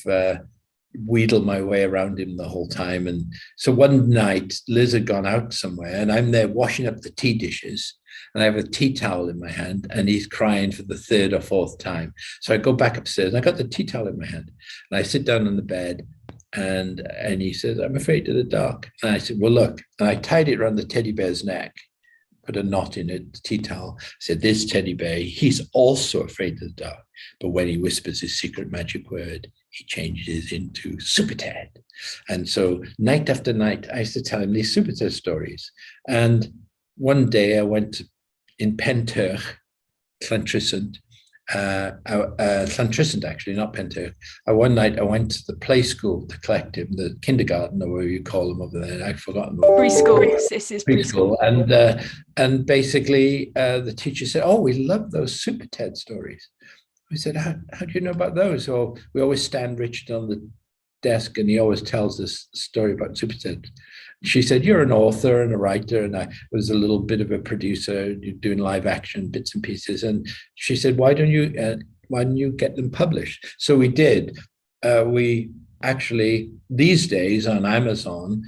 wheedle my way around him the whole time. And so one night, Liz had gone out somewhere, and I'm there washing up the tea dishes. And I have a tea towel in my hand, and he's crying for the 3rd or 4th time. So I go back upstairs, and I got the tea towel in my hand, and I sit down on the bed, and he says, "I'm afraid of the dark." And I said, "Well, look," and I tied it around the teddy bear's neck, put a knot in it, the tea towel. I said, "This teddy bear, he's also afraid of the dark, but when he whispers his secret magic word, he changes into SuperTed." And so night after night, I used to tell him these SuperTed stories. And one day I went in Penturk, Llantrisant, Llantrisant actually, not Penturk. One night I went to the play school to collect him, the kindergarten, or whatever you call them over there. I've forgotten. Preschool. This is preschool. And basically the teacher said, "Oh, we love those SuperTed stories." We said, how do you know about those? So we always stand Richard on the desk, and he always tells this story about SuperTed. She said, "You're an author and a writer," and I was a little bit of a producer doing live action bits and pieces. And she said, why don't you get them published?" So we did. We actually, these days on Amazon,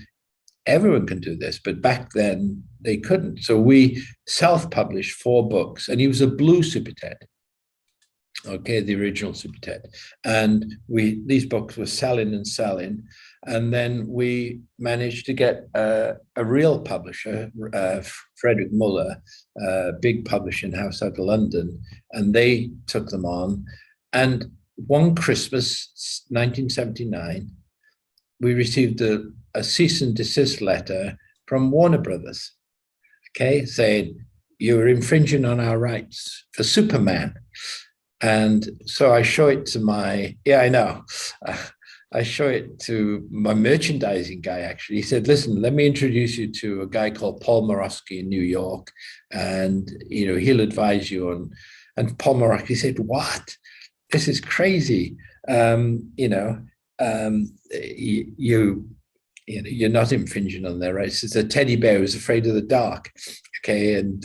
everyone can do this, but back then they couldn't. So we self-published 4 books, and he was a blue SuperTed. Okay, the original SuperTed. And these books were selling and selling. And then we managed to get a real publisher, Frederick Muller, a big publishing house out of London, and they took them on. And one Christmas, 1979, we received a cease and desist letter from Warner Brothers, okay, saying, "You're infringing on our rights for Superman." And so I show it to I show it to my merchandising guy, actually. He said, "Listen, let me introduce you to a guy called Paul Morosky in New York, and he'll advise you on." And Paul Morosky said, "What? This is crazy. You're not infringing on their rights. It's a teddy bear who's afraid of the dark, okay, and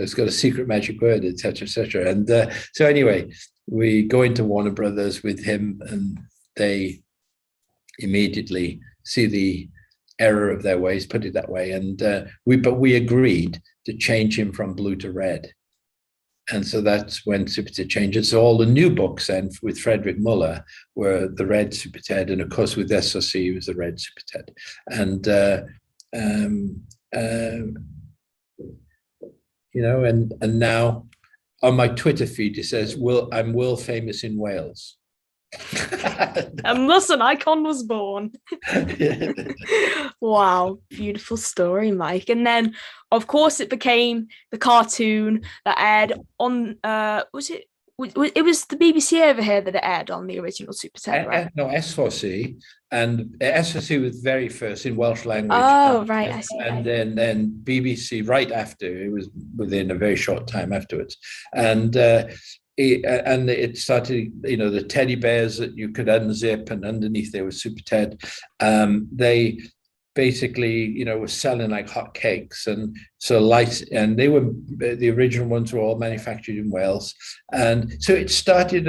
it's got a secret magic word, etc., etc." And so anyway, we go into Warner Brothers with him, and they immediately see the error of their ways, put it that way. And we agreed to change him from blue to red. And so that's when SuperTed changed. So all the new books then with Frederick Muller were the red SuperTed, and of course with SOC it was the red SuperTed. And and now on my Twitter feed it says, "I'm world famous in Wales." And thus an icon was born. Wow, beautiful story, Mike. And then, of course, it became the cartoon that aired on. It was the BBC over here that it aired on, the original SuperTed, right? No, S4C, and S4C was very first in Welsh language. Oh, right, I see. And then BBC right after. It was within a very short time afterwards, and it started, the teddy bears that you could unzip, and underneath there was SuperTed. They basically, were selling like hotcakes, and so and the original ones were all manufactured in Wales, and so it started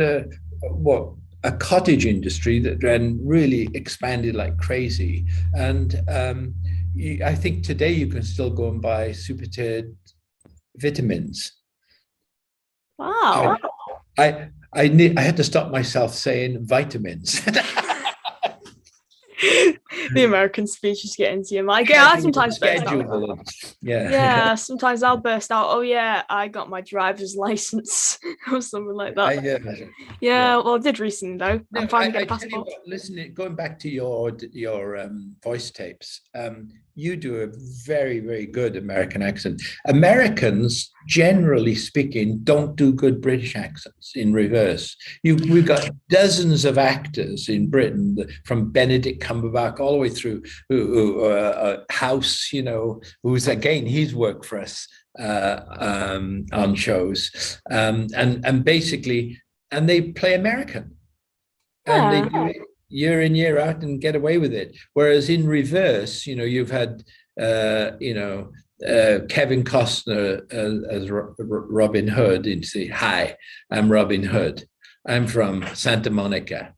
what a cottage industry that then really expanded like crazy. And I think today you can still go and buy SuperTed vitamins. Wow. I had to stop myself saying vitamins. The American speech is getting to you, Mike. Yeah, I sometimes burst out. Yeah, sometimes I'll burst out. Oh yeah, I got my driver's license or something like that. Yeah, well, I did recently though. No, I'm finally getting a passport. Listen, going back to your voice tapes, you do a very, very good American accent. Americans, generally speaking, don't do good British accents in reverse. We've got dozens of actors in Britain, from Benedict Cumberbatch all the way through House, who's again, he's worked for us on shows, and basically, and they play American. And they do it year in, year out and get away with it. Whereas in reverse, you've had, Kevin Costner as Robin Hood, and say, "Hi, I'm Robin Hood. I'm from Santa Monica."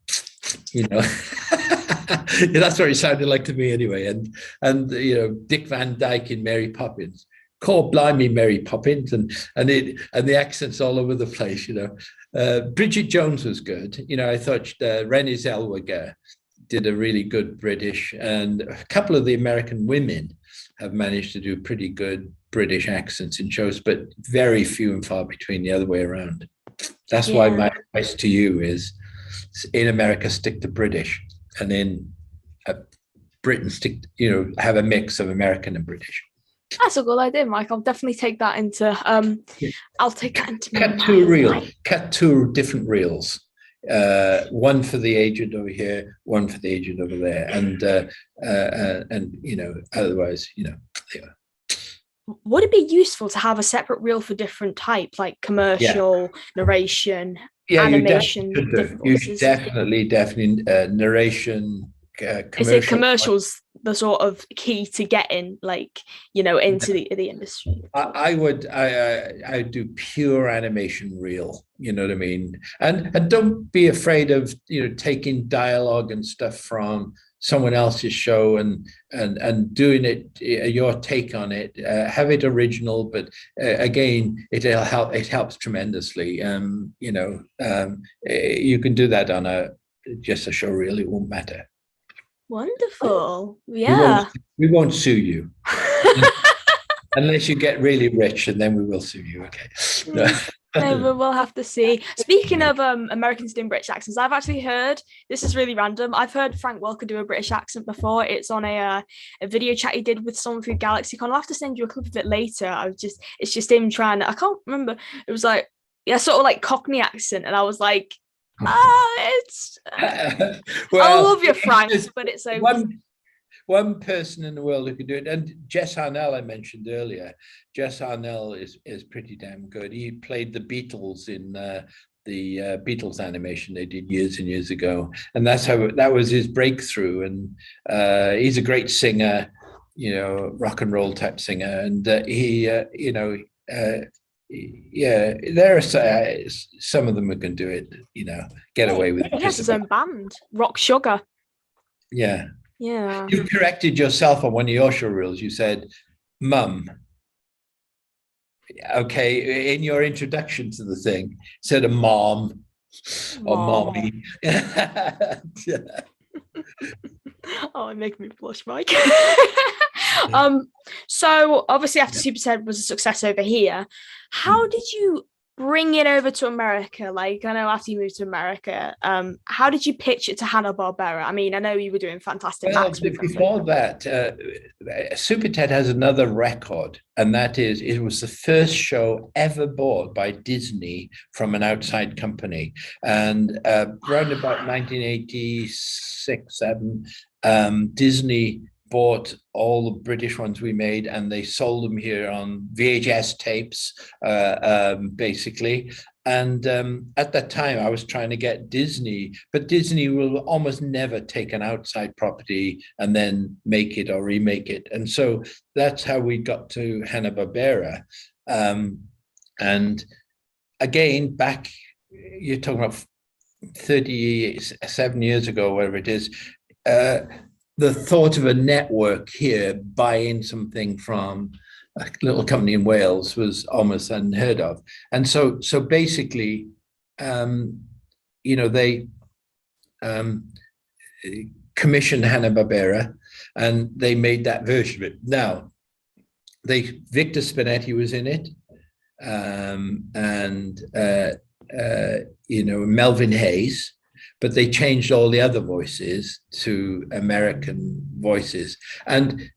That's what it sounded like to me anyway. And Dick Van Dyke in Mary Poppins. Call blimey Mary Poppins, and the accents all over the place. Bridget Jones was good. I thought Renée Zellweger did a really good British, and a couple of the American women have managed to do pretty good British accents in shows, but very few and far between the other way around. That's why my advice to you is, in America, stick to British, and in Britain, have a mix of American and British. That's a good idea, Mike. I'll definitely take that into. I'll take that into. Cut two different reels. One for the agent over here, one for the agent over there, and otherwise, Would it be useful to have a separate reel for different types, like commercial, narration, animation? You should definitely narration. Is it commercials the sort of key to getting into the industry? I do pure animation reel, you know what I mean? And don't be afraid of taking dialogue and stuff from someone else's show and doing it, your take on it. Have it original, but again, it helps tremendously. You can do that on just a show reel. It won't matter. Wonderful. Yeah. We won't sue you. Unless you get really rich, and then we will sue you. Okay. No, we'll have to see. Speaking of Americans doing British accents, I've actually heard, this is really random, I've heard Frank Welker do a British accent before. It's on a video chat he did with someone through GalaxyCon. I'll have to send you a clip of it later. It's just him trying, I can't remember. It was like, sort of like Cockney accent, and I was like, it's I love you, Frank, but it's so one person in the world who can do it. And Jess Harnell, I mentioned earlier. Jess Harnell is pretty damn good. He played the Beatles in the Beatles animation they did years and years ago, and that was his breakthrough. And he's a great singer, rock and roll type singer, and there are some of them who can do it, get away with it. He has his own band, Rock Sugar. Yeah. Yeah. You corrected yourself on one of your show reels. You said, "Mum." Okay, in your introduction to the thing, said a mom or mommy. Oh, it makes me blush, Mike. So obviously after SuperTed was a success over here, how did you bring it over to America? Like, I know after you moved to America, how did you pitch it to Hanna-Barbera? I mean, I know you were doing fantastic acts with them. Before that, SuperTed has another record, and that is, it was the first show ever bought by Disney from an outside company. And around about 1986, 7, Disney bought all the British ones we made, and they sold them here on VHS tapes, basically. And at that time, I was trying to get Disney, but Disney will almost never take an outside property and then make it or remake it. And so that's how we got to Hanna-Barbera. And again, back, you're talking about 37 years ago, whatever it is, the thought of a network here buying something from a little company in Wales was almost unheard of. And so basically, they commissioned Hanna-Barbera, and they made that version of it. Now, Victor Spinetti was in it, and Melvin Hayes, but they changed all the other voices to American voices. And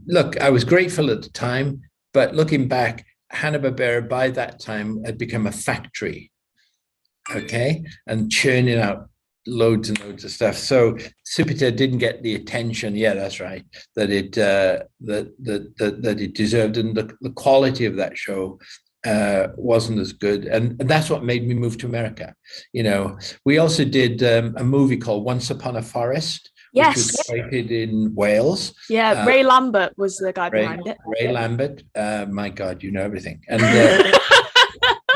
look, I was grateful at the time, but looking back, Hanna-Barbera by that time had become a factory, okay, and churning out loads and loads of stuff. So SuperTed didn't get the attention, yeah, that's right, that it deserved, and the quality of that show wasn't as good, and that's what made me move to America. We also did a movie called Once Upon a Forest, which was created in Wales. Yeah, Ray Lambert was the guy behind it. Ray Lambert, my God, you know everything. And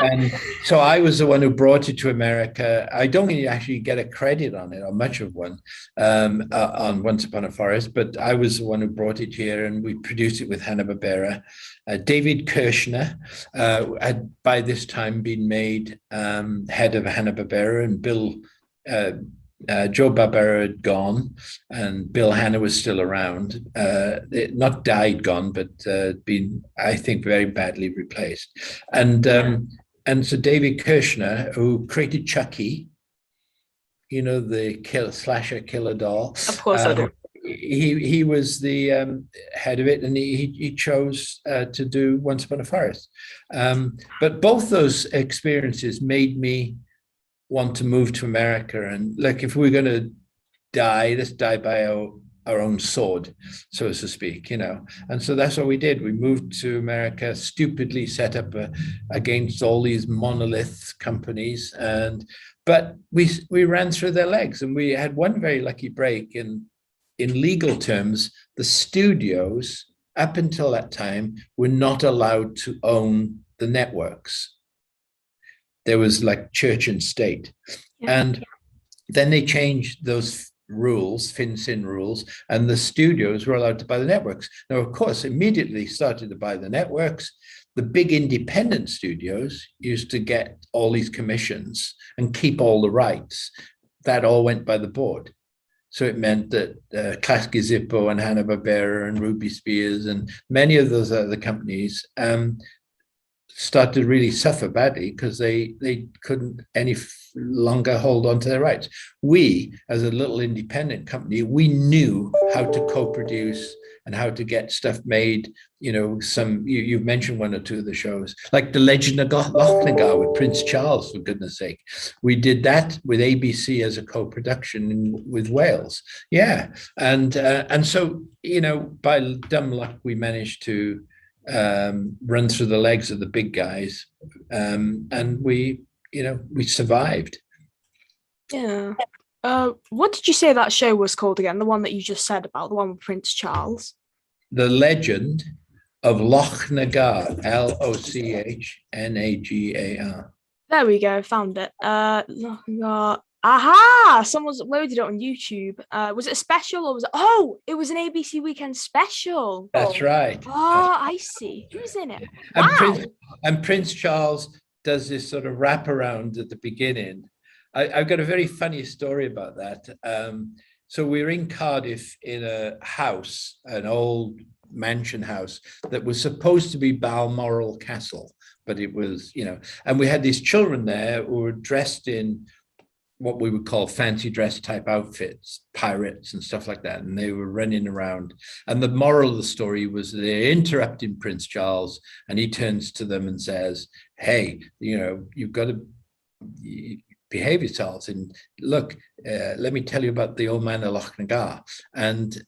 and so I was the one who brought it to America. I don't really actually get a credit on it, or much of one, on Once Upon a Forest, but I was the one who brought it here, and we produced it with Hanna-Barbera. David Kirshner had by this time been made head of Hanna-Barbera, and Joe Barbera had gone, and Bill Hanna was still around. Not died, gone, but been, I think, very badly replaced. And so David Kirshner, who created Chucky, the slasher killer doll. Of course I do. He was the head of it, and he chose to do Once Upon a Forest. But both those experiences made me want to move to America. And like, if we're going to die, let's die by our own sword, so to speak, And so that's what we did. We moved to America, stupidly set up against all these monolith companies, but we ran through their legs, and we had one very lucky break. In legal terms, the studios up until that time were not allowed to own the networks. There was like church and state. And then they changed those rules, FinCEN rules, and the studios were allowed to buy the networks. Now, of course, immediately started to buy the networks. The big independent studios used to get all these commissions and keep all the rights. That all went by the board. So it meant that Classic Zippo and Hanna-Barbera and Ruby Spears and many of those other companies started to really suffer badly because they couldn't any longer hold on to their rights. We, as a little independent company, we knew how to co-produce and how to get stuff made. You've mentioned one or two of the shows, like The Legend of Loch Negar with Prince Charles, for goodness sake. We did that with ABC as a co-production with Wales. Yeah, and so by dumb luck, we managed to run through the legs of the big guys, and we survived. Yeah. What did you say that show was called again? The one that you just said about, the one with Prince Charles. The Legend of Loch Negar, Lochnagar. There we go, found it. Loch Negar. Aha! Someone's loaded it on YouTube. Was it a special, or was it? Oh, it was an ABC Weekend special. That's right. Oh, I see. Who's in it? Wow. And Prince Charles does this sort of wraparound at the beginning. I've got a very funny story about that. So we were in Cardiff in a house, an old mansion house that was supposed to be Balmoral Castle, but it was, and we had these children there who were dressed in what we would call fancy dress type outfits, pirates and stuff like that. And they were running around. And the moral of the story was they're interrupting Prince Charles, and he turns to them and says, hey, you've got to behave yourselves. And look, let me tell you about the old man of Loch Negar. And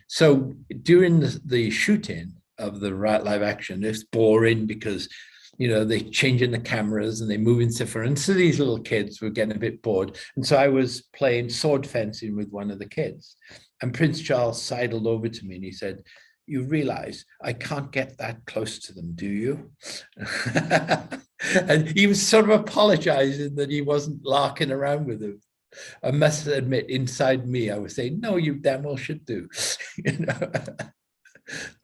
so during the shooting of the live action, it's boring because they're changing the cameras and they're moving stuff around. So these little kids were getting a bit bored. And so I was playing sword fencing with one of the kids. And Prince Charles sidled over to me and he said, you realize I can't get that close to them, do you? And he was sort of apologizing that he wasn't larking around with them. I must admit, inside me, I was saying, no, you damn well should do. You know,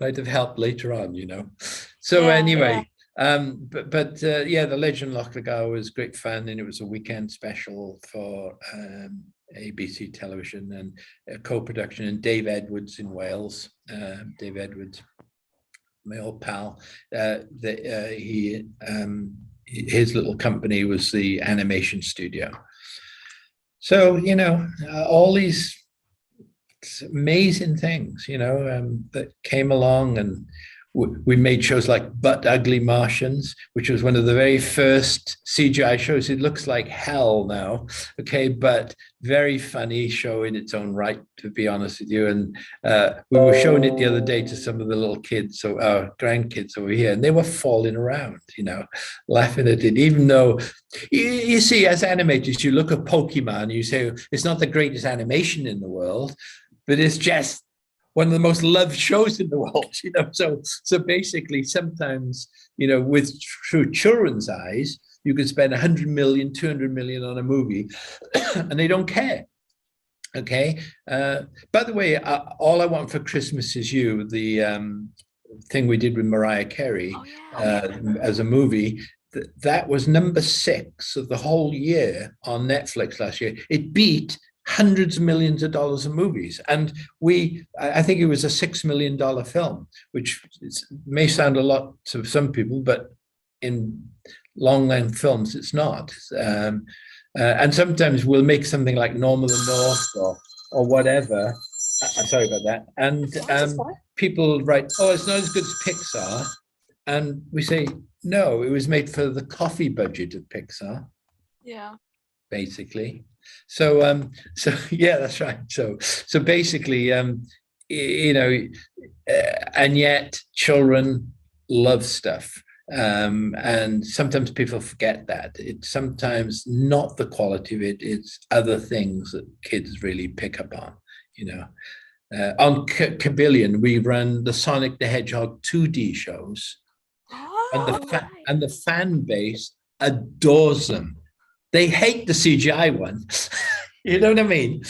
might have helped later on, you know. So anyway, yeah, The Legend of Loch was great fun, and it was a weekend special for ABC television and a co-production, and Dave Edwards in Wales. Dave Edwards, my old pal, his little company was the animation studio. So, you know, all these amazing things, you know, that came along, and we made shows like But Ugly Martians, which was one of the very first CGI shows. It looks like hell now, okay, but very funny show in its own right, to be honest with you. And we were showing it the other day to some of the little kids, so our grandkids over here, and they were falling around, you know, laughing at it, even though, you see, as animators, you look at Pokemon, you say, it's not the greatest animation in the world, but it's just one of the most loved shows in the world, you know. So basically, sometimes, you know, through children's eyes, you could spend 100 million, 200 million on a movie, and they don't care. Okay. By the way, All I Want for Christmas Is You, the thing we did with Mariah Carey as a movie, that was number 6 of the whole year on Netflix last year. It beat hundreds of millions of dollars of movies. And I think it was a $6 million film, which may sound a lot to some people, but in long length films, it's not. And sometimes we'll make something like Norm of the North or whatever. I'm sorry about that. And people write, oh, it's not as good as Pixar. And we say, no, it was made for the coffee budget of Pixar. Yeah. Basically. So yeah, that's right. So basically, you know, and yet children love stuff. And sometimes people forget that. It's sometimes not the quality of it, it's other things that kids really pick up on, you know. On Kabillion, we run the Sonic the Hedgehog 2D shows. And the fan base adores them. They hate the CGI one. You know what I mean?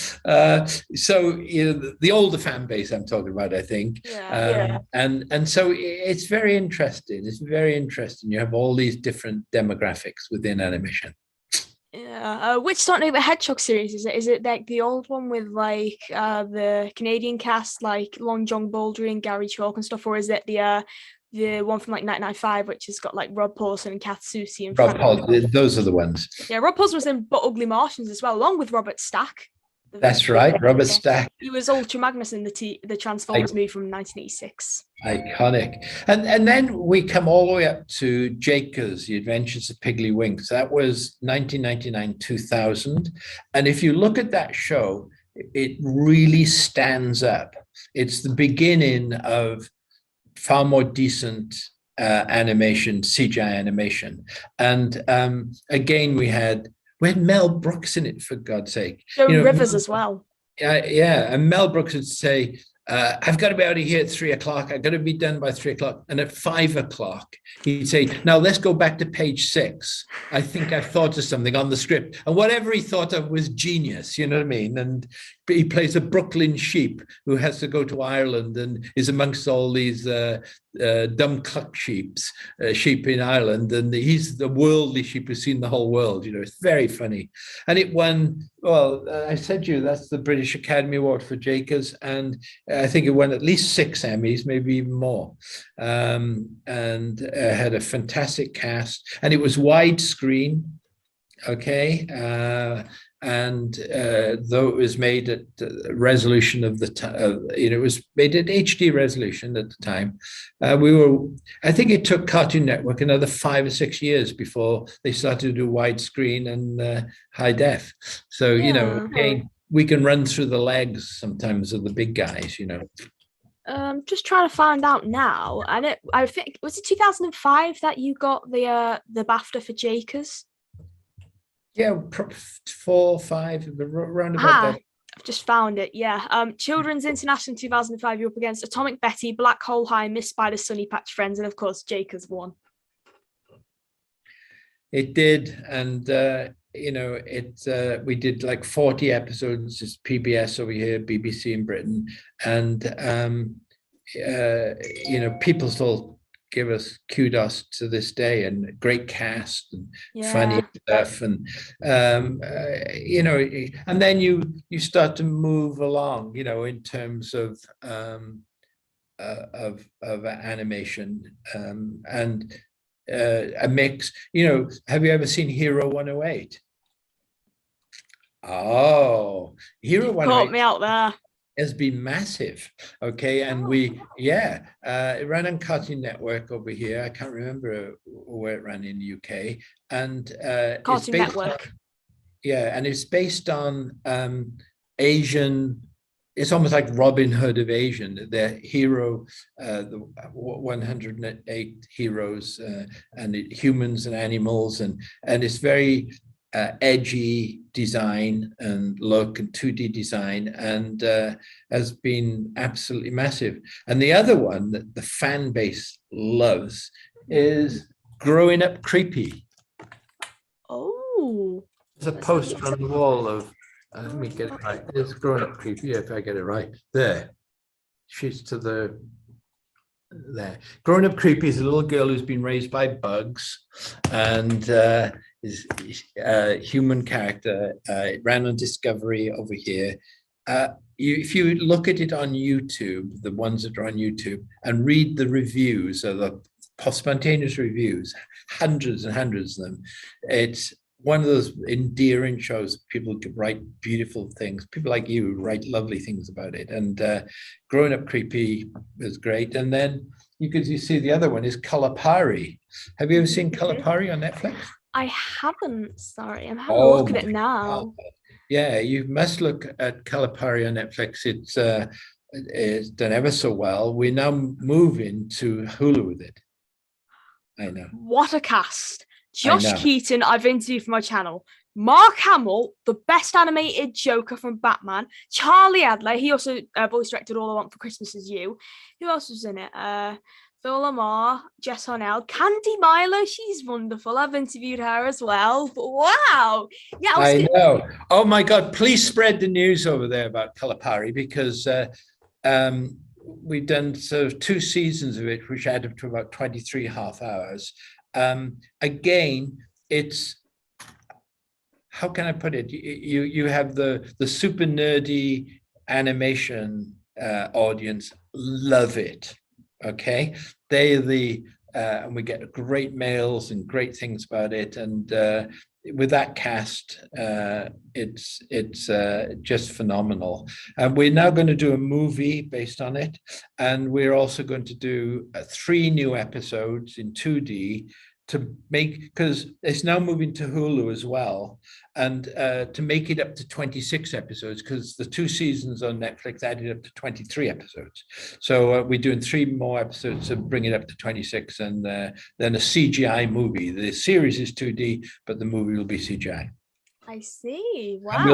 So you know, the older fan base I'm talking about, I think. And so it's very interesting. It's very interesting. You have all these different demographics within animation. Yeah. Which Sonic the Hedgehog series is it? Is it like the old one with like the Canadian cast, like Long John Baldry and Gary Chalk and stuff, or is it the one from like 1995, which has got like Rob Paulson and Kath Soucie and Rob Paulson, those are the ones. Yeah, Rob Paulson was in But Ugly Martians as well, along with Robert Stack. That's right, Robert Stack. He was Ultra Magnus in the Transformers movie from 1986. Iconic. And then we come all the way up to Jakers, The Adventures of Piggley Winks. That was 1999, 2000. And if you look at that show, it really stands up. It's the beginning of far more decent animation, CGI animation. And again, we had Mel Brooks in it, for God's sake. Joan Rivers as well. Yeah, and Mel Brooks would say, I've got to be out of here at 3 o'clock. I've got to be done by 3 o'clock. And at 5 o'clock, he'd say, now let's go back to page 6. I think I've thought of something on the script. And whatever he thought of was genius, you know what I mean? And he plays a Brooklyn sheep who has to go to Ireland and is amongst all these dumb cluck sheep in Ireland. And he's the worldly sheep who's seen the whole world. You know, it's very funny. And it won, well, I said to you, that's the British Academy Award for Jakers. And I think it won at least 6 Emmys, maybe even more. And had a fantastic cast. And it was widescreen, okay? And though it was made at resolution of the time, it was made at HD resolution at the time. I think it took Cartoon Network another 5 or 6 years before they started to do widescreen and high def. So, you know, again, we can run through the legs sometimes of the big guys, you know. Just trying to find out now. And I think, was it 2005 that you got the BAFTA for Jakers? Yeah, 4, 5, around about that. I've just found it. Yeah. Children's International 2005. You're up against Atomic Betty, Black Hole High, Miss Spider, Sunny Patch Friends, and of course Jake has won. It did, and we did like 40 episodes. It's PBS over here, BBC in Britain, and people still give us kudos to this day, and great cast and funny stuff, and and then you start to move along, in terms of animation, and a mix. Have you ever seen Hero 108? Oh, Hero 108 caught me out there. Has been massive. Okay, and it ran on Cartoon Network over here. I can't remember where it ran in the UK, and Cartoon Network. And it's based on Asian. It's almost like Robin Hood of Asian. The hero, the 108 heroes, and humans and animals, and it's very edgy design and look, and 2D design, and has been absolutely massive. And the other one that the fan base loves is Growing Up Creepy. Oh, there's a poster on the wall of. Let me get it right. It's Growing Up Creepy, if I get it right. There. She's to the there. Growing Up Creepy is a little girl who's been raised by bugs, and is a human character. It ran on Discovery over here. If you look at it on YouTube, the ones that are on YouTube, and read the reviews, or the spontaneous reviews, hundreds and hundreds of them, it's one of those endearing shows. People could write beautiful things. People like you write lovely things about it. And Growing Up Creepy was great. And then you see the other one is Cali-pari. Have you ever seen Cali-pari on Netflix? I haven't. Sorry, I'm having a look at it now. God. Yeah, you must look at Cali-pari on Netflix. It's done ever so well. We're now moving to Hulu with it. I know. What a cast. Josh Keaton, I've interviewed for my channel. Mark Hamill, the best animated Joker from Batman. Charlie Adler, he also voice directed All I Want for Christmas Is You. Who else was in it? Phil Lamar, Jess Hornell, Candy Milo, she's wonderful. I've interviewed her as well. But wow. Yeah, I know. Oh my God, please spread the news over there about Cali-pari, because we've done sort of 2 seasons of it, which add up to about 23 half hours. Again, it's, how can I put it? You have the super nerdy animation audience love it. Okay, they're and we get great mails and great things about it. And with that cast, it's just phenomenal. And we're now going to do a movie based on it, and we're also going to do 3 new episodes in 2D to make, because it's now moving to Hulu as well, and to make it up to 26 episodes, because the 2 seasons on Netflix added up to 23 episodes. So we're doing 3 more episodes to bring it up to 26, and then a CGI movie. The series is 2D, but the movie will be CGI. I see. Wow. And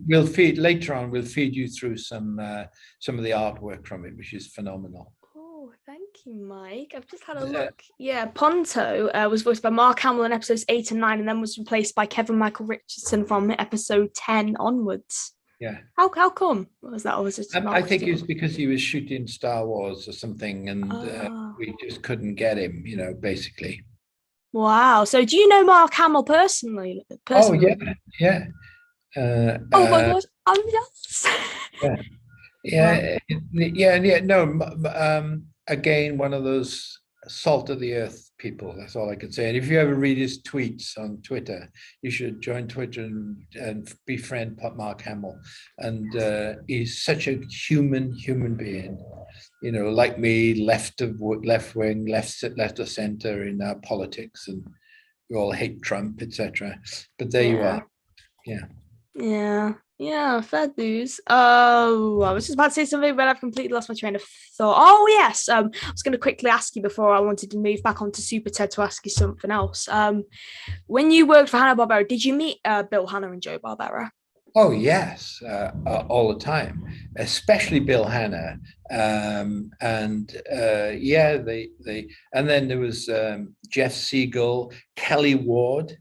we'll feed later on. We'll feed you through some of the artwork from it, which is phenomenal. Oh, thank you, Mike. I've just had a look. Yeah, Ponto was voiced by Mark Hamill in episodes 8 and 9, and then was replaced by Kevin Michael Richardson from episode 10 onwards. Yeah. How come? Was that always just? I think it's because he was shooting Star Wars or something, and we just couldn't get him. Basically. Wow. So, do you know Mark Hamill personally? Oh yeah. Oh my God! I'm jealous. Yeah. No, again, one of those salt of the earth people. That's all I can say. And if you ever read his tweets on Twitter, you should join Twitter and befriend Mark Hamill. And he's such a human being, like me, left wing, left of center in our politics, and we all hate Trump, etc. But there you are. Yeah, fair dues. Oh, I was just about to say something, but I've completely lost my train of thought. Oh, yes. I was going to quickly ask you before I wanted to move back onto SuperTed to ask you something else. When you worked for Hanna-Barbera, did you meet Bill Hanna and Joe Barbera? Oh yes, all the time, especially Bill Hanna, yeah, and then there was Jeff Siegel, Kelly Ward.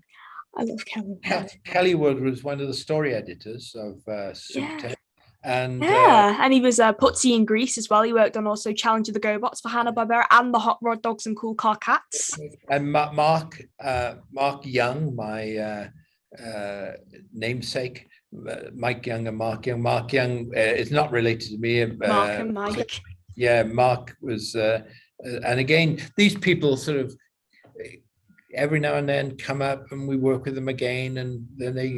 I love Kelly Pari. Kelly Ward was one of the story editors of SuperTed, and Yeah, and he was Putsy in Greece as well. He worked on also Challenge of the GoBots for Hanna-Barbera and the Hot Rod Dogs and Cool Car Cats. and Mark Young, my namesake. Mike Young and Mark Young. Mark Young is not related to me. Mark and Mike. Yeah, Mark was, and again, these people sort of every now and then come up and we work with them again, and then they,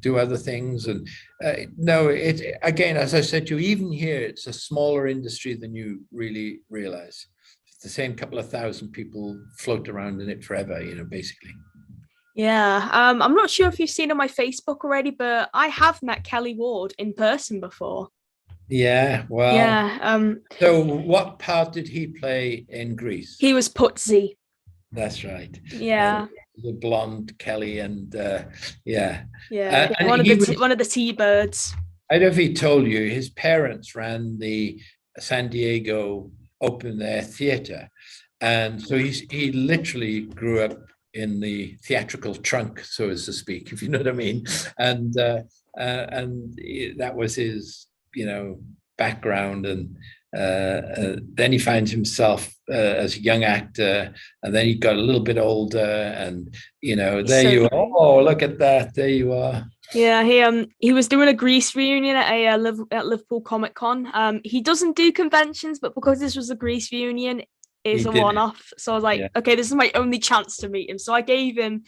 do other things. And no, it again, as I said to you, even here, it's a smaller industry than you really realize. It's the same couple of thousand people float around in it forever, basically. Yeah, I'm not sure if you've seen on my Facebook already, but I have met Kelly Ward in person before. Yeah, well, yeah. So what part did he play in Greece? He was Putsy. That's right. Yeah. The blonde Kelly, and yeah. And one of the T-Birds. I don't know if he told you, his parents ran the San Diego open air theater, and so he literally grew up in the theatrical trunk, so as to speak, if you know what I mean. And that was his, background. And then he finds himself as a young actor, and then he got a little bit older, and there you are. Oh, look at that! There you are. Yeah, he was doing a Greece reunion at Liverpool Comic Con. He doesn't do conventions, but because this was a Greece reunion, is a one-off, so I was like, okay, this is my only chance to meet him. So I gave him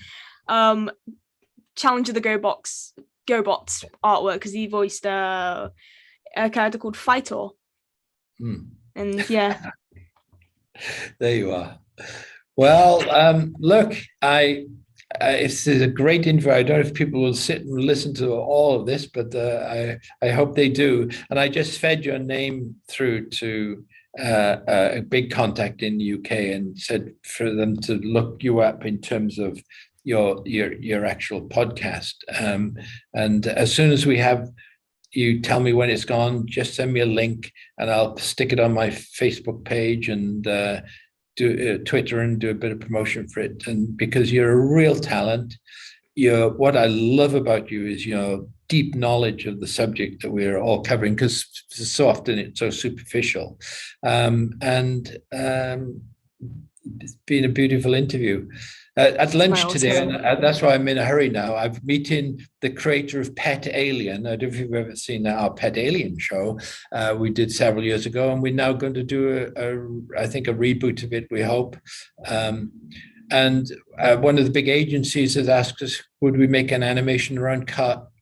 Challenge of the GoBots artwork, because he voiced a character called Fightor. And yeah. There you are. Well, look, it's a great interview. I don't know if people will sit and listen to all of this, but I hope they do. And I just fed your name through to a big contact in the UK and said for them to look you up in terms of your actual podcast. And as soon as we have, you tell me when it's gone, just send me a link and I'll stick it on my Facebook page and do Twitter and do a bit of promotion for it. And because you're a real talent, what I love about you is your deep knowledge of the subject that we're all covering, because so often it's so superficial. It's been a beautiful interview. At lunch today, and that's why I'm in a hurry now, I'm meeting the creator of Pet Alien. I don't know if you've ever seen our Pet Alien show. We did several years ago, and we're now going to do I think a reboot of it, we hope. And one of the big agencies has asked us, would we make an animation around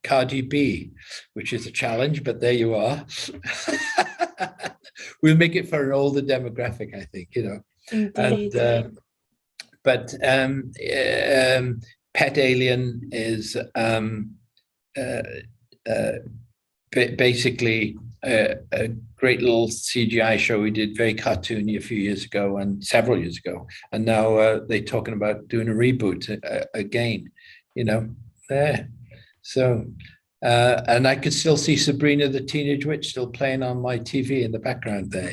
Cardi B, which is a challenge, but there you are. We'll make it for an older demographic, I think, Indeed. But Pet Alien is basically a great little CGI show we did, very cartoony, a few years ago and several years ago. And now they're talking about doing a reboot again, there. So, and I could still see Sabrina the Teenage Witch still playing on my TV in the background there,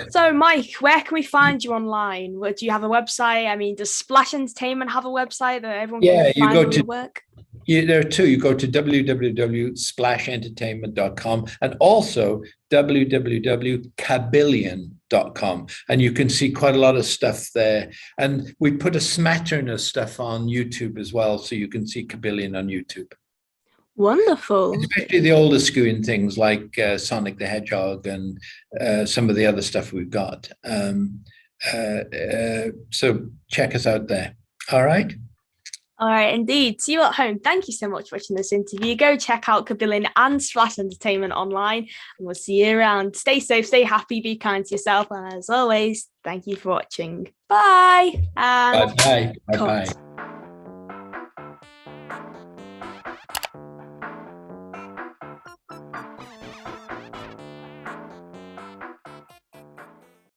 So, Mike, where can we find you online? Do you have a website? I mean, does Splash Entertainment have a website that everyone can find your work? Yeah, there are two. You go to www.splashentertainment.com and also www.Kabillion.com, and you can see quite a lot of stuff there. And we put a smattering of stuff on YouTube as well, so you can see Kabillion on YouTube. Wonderful. Especially the older schooling things like Sonic the Hedgehog and some of the other stuff we've got. So check us out there. All right. All right, indeed. See you at home. Thank you so much for watching this interview. Go check out Kabillion and Splash Entertainment online, and we'll see you around. Stay safe, stay happy, be kind to yourself, and as always, thank you for watching. Bye. Bye-bye. Bye-bye.